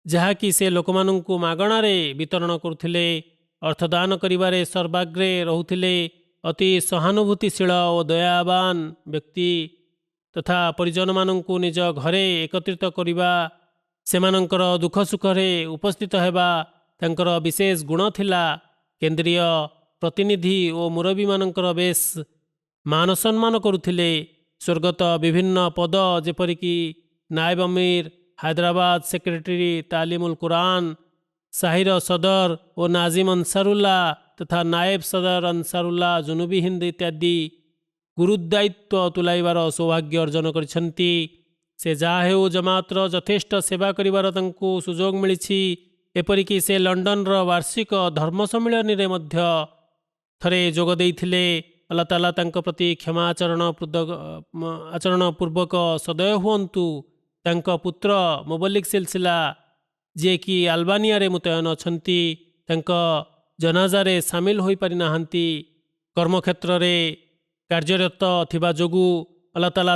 ଯାହାକି ସେ ଲୋକମାନଙ୍କୁ ମାଗଣାରେ ବିତରଣ କରୁଥିଲେ। ଅର୍ଥଦାନ କରିବାରେ ସର୍ବାଗ୍ରେ ରହୁଥିଲେ। ଅତି ସହାନୁଭୂତିଶୀଳ ଓ ଦୟାବାନ ବ୍ୟକ୍ତି ତଥା ପରିଜନମାନଙ୍କୁ ନିଜ ଘରେ ଏକତ୍ରିତ କରିବା, ସେମାନଙ୍କର ଦୁଃଖ ସୁଖରେ ଉପସ୍ଥିତ ହେବା ତାଙ୍କର ବିଶେଷ ଗୁଣ ଥିଲା। କେନ୍ଦ୍ରୀୟ ପ୍ରତିନିଧି ଓ ମୁରବୀମାନଙ୍କର ବେଶ ମାନ ସମ୍ମାନ କରୁଥିଲେ। ସ୍ୱର୍ଗତ ବିଭିନ୍ନ ପଦ ଯେପରିକି ନାଏବ ଅମିର, ହାଇଦ୍ରାବାଦ ସେକ୍ରେଟାରୀ, ତାଲିମୁଲ କୁରାନ, ସାହିର ସଦର ଓ ନାଜିମ ଅନସାରୁଲ୍ଲାହ ତଥା ନାଏବ ସଦର ଅନସାରୁଲ୍ଲାହ ଜୁନୁବି ହିନ୍ଦ ଇତ୍ୟାଦି ଗୁରୁଦାୟିତ୍ୱ ତୁଲାଇବାର ସୌଭାଗ୍ୟ ଅର୍ଜନ କରିଛନ୍ତି। ସେ ଯାହା ହେଉ ଜମାତର ଯଥେଷ୍ଟ ସେବା କରିବାର ତାଙ୍କୁ ସୁଯୋଗ ମିଳିଛି। ଏପରିକି ସେ ଲଣ୍ଡନର ବାର୍ଷିକ ଧର୍ମ ସମ୍ମିଳନୀରେ ମଧ୍ୟ ଥରେ ଯୋଗ ଦେଇଥିଲେ। ଆଲ୍ଲାହ ତାଆଲା ତାଙ୍କ ପ୍ରତି କ୍ଷମା ଆଚରଣ ପୂର୍ବକ ସଦୟ ହୁଅନ୍ତୁ। ତାଙ୍କ ପୁତ୍ର ମୁବଲିକ ସିଲସିଲା, ଯିଏକି ଆଲବାନିଆରେ ମୁତୟନ ଅଛନ୍ତି, ତାଙ୍କ ଜନାଜାରେ ସାମିଲ ହୋଇପାରି ନାହାନ୍ତି। କର୍ମକ୍ଷେତ୍ରରେ କାର୍ଯ୍ୟରତ ଥିବା ଯୋଗୁଁ ଆଲ୍ଲାହ ତାଆଲା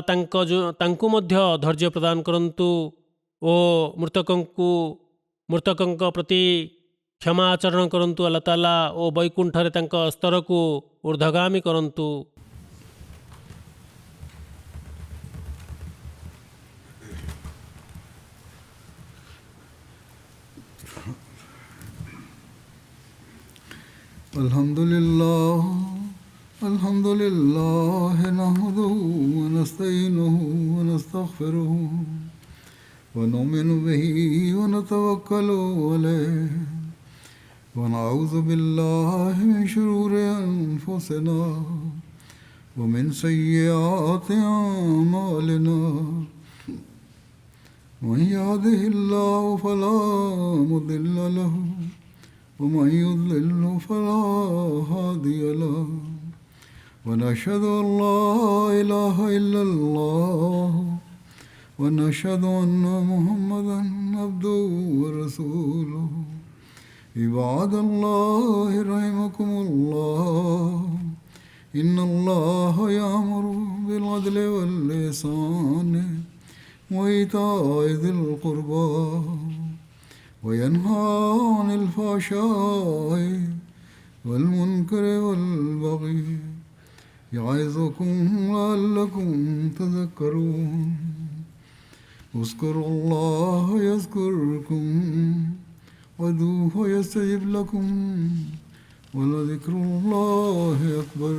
ତାଙ୍କୁ ମଧ୍ୟ ଧୈର୍ଯ୍ୟ ପ୍ରଦାନ କରନ୍ତୁ ଓ ମୃତକଙ୍କ ପ୍ରତି କ୍ଷମା ଆଚରଣ କରନ୍ତୁ ଆଲ୍ଲାହ ତାଆଲା ଓ ବୈକୁଣ୍ଠରେ ତାଙ୍କ ସ୍ତରକୁ ଊର୍ଦ୍ଧ୍ୱଗାମୀ କରନ୍ତୁ। الحمد لله نحمده ونستعينه ونستغفره ونؤمن به ونتوكل عليه ونعوذ بالله من شرور أنفسنا ومن سيئات أعمالنا من يهده الله فلا مضل له ومن يضلل فلا هادي له ونشهد أن لا إله إلا الله ونشهد أن محمدا عبده ورسوله عباد الله رحمكم الله إن الله يأمر بالعدل والإحسان وإيتاء ذي القربى وينهى عن الفحشاء والمنكر والبغي يعظكم لعلكم تذكرون اذكروا الله يذكركم وادعوه يستجب لكم ولذكر الله أكبر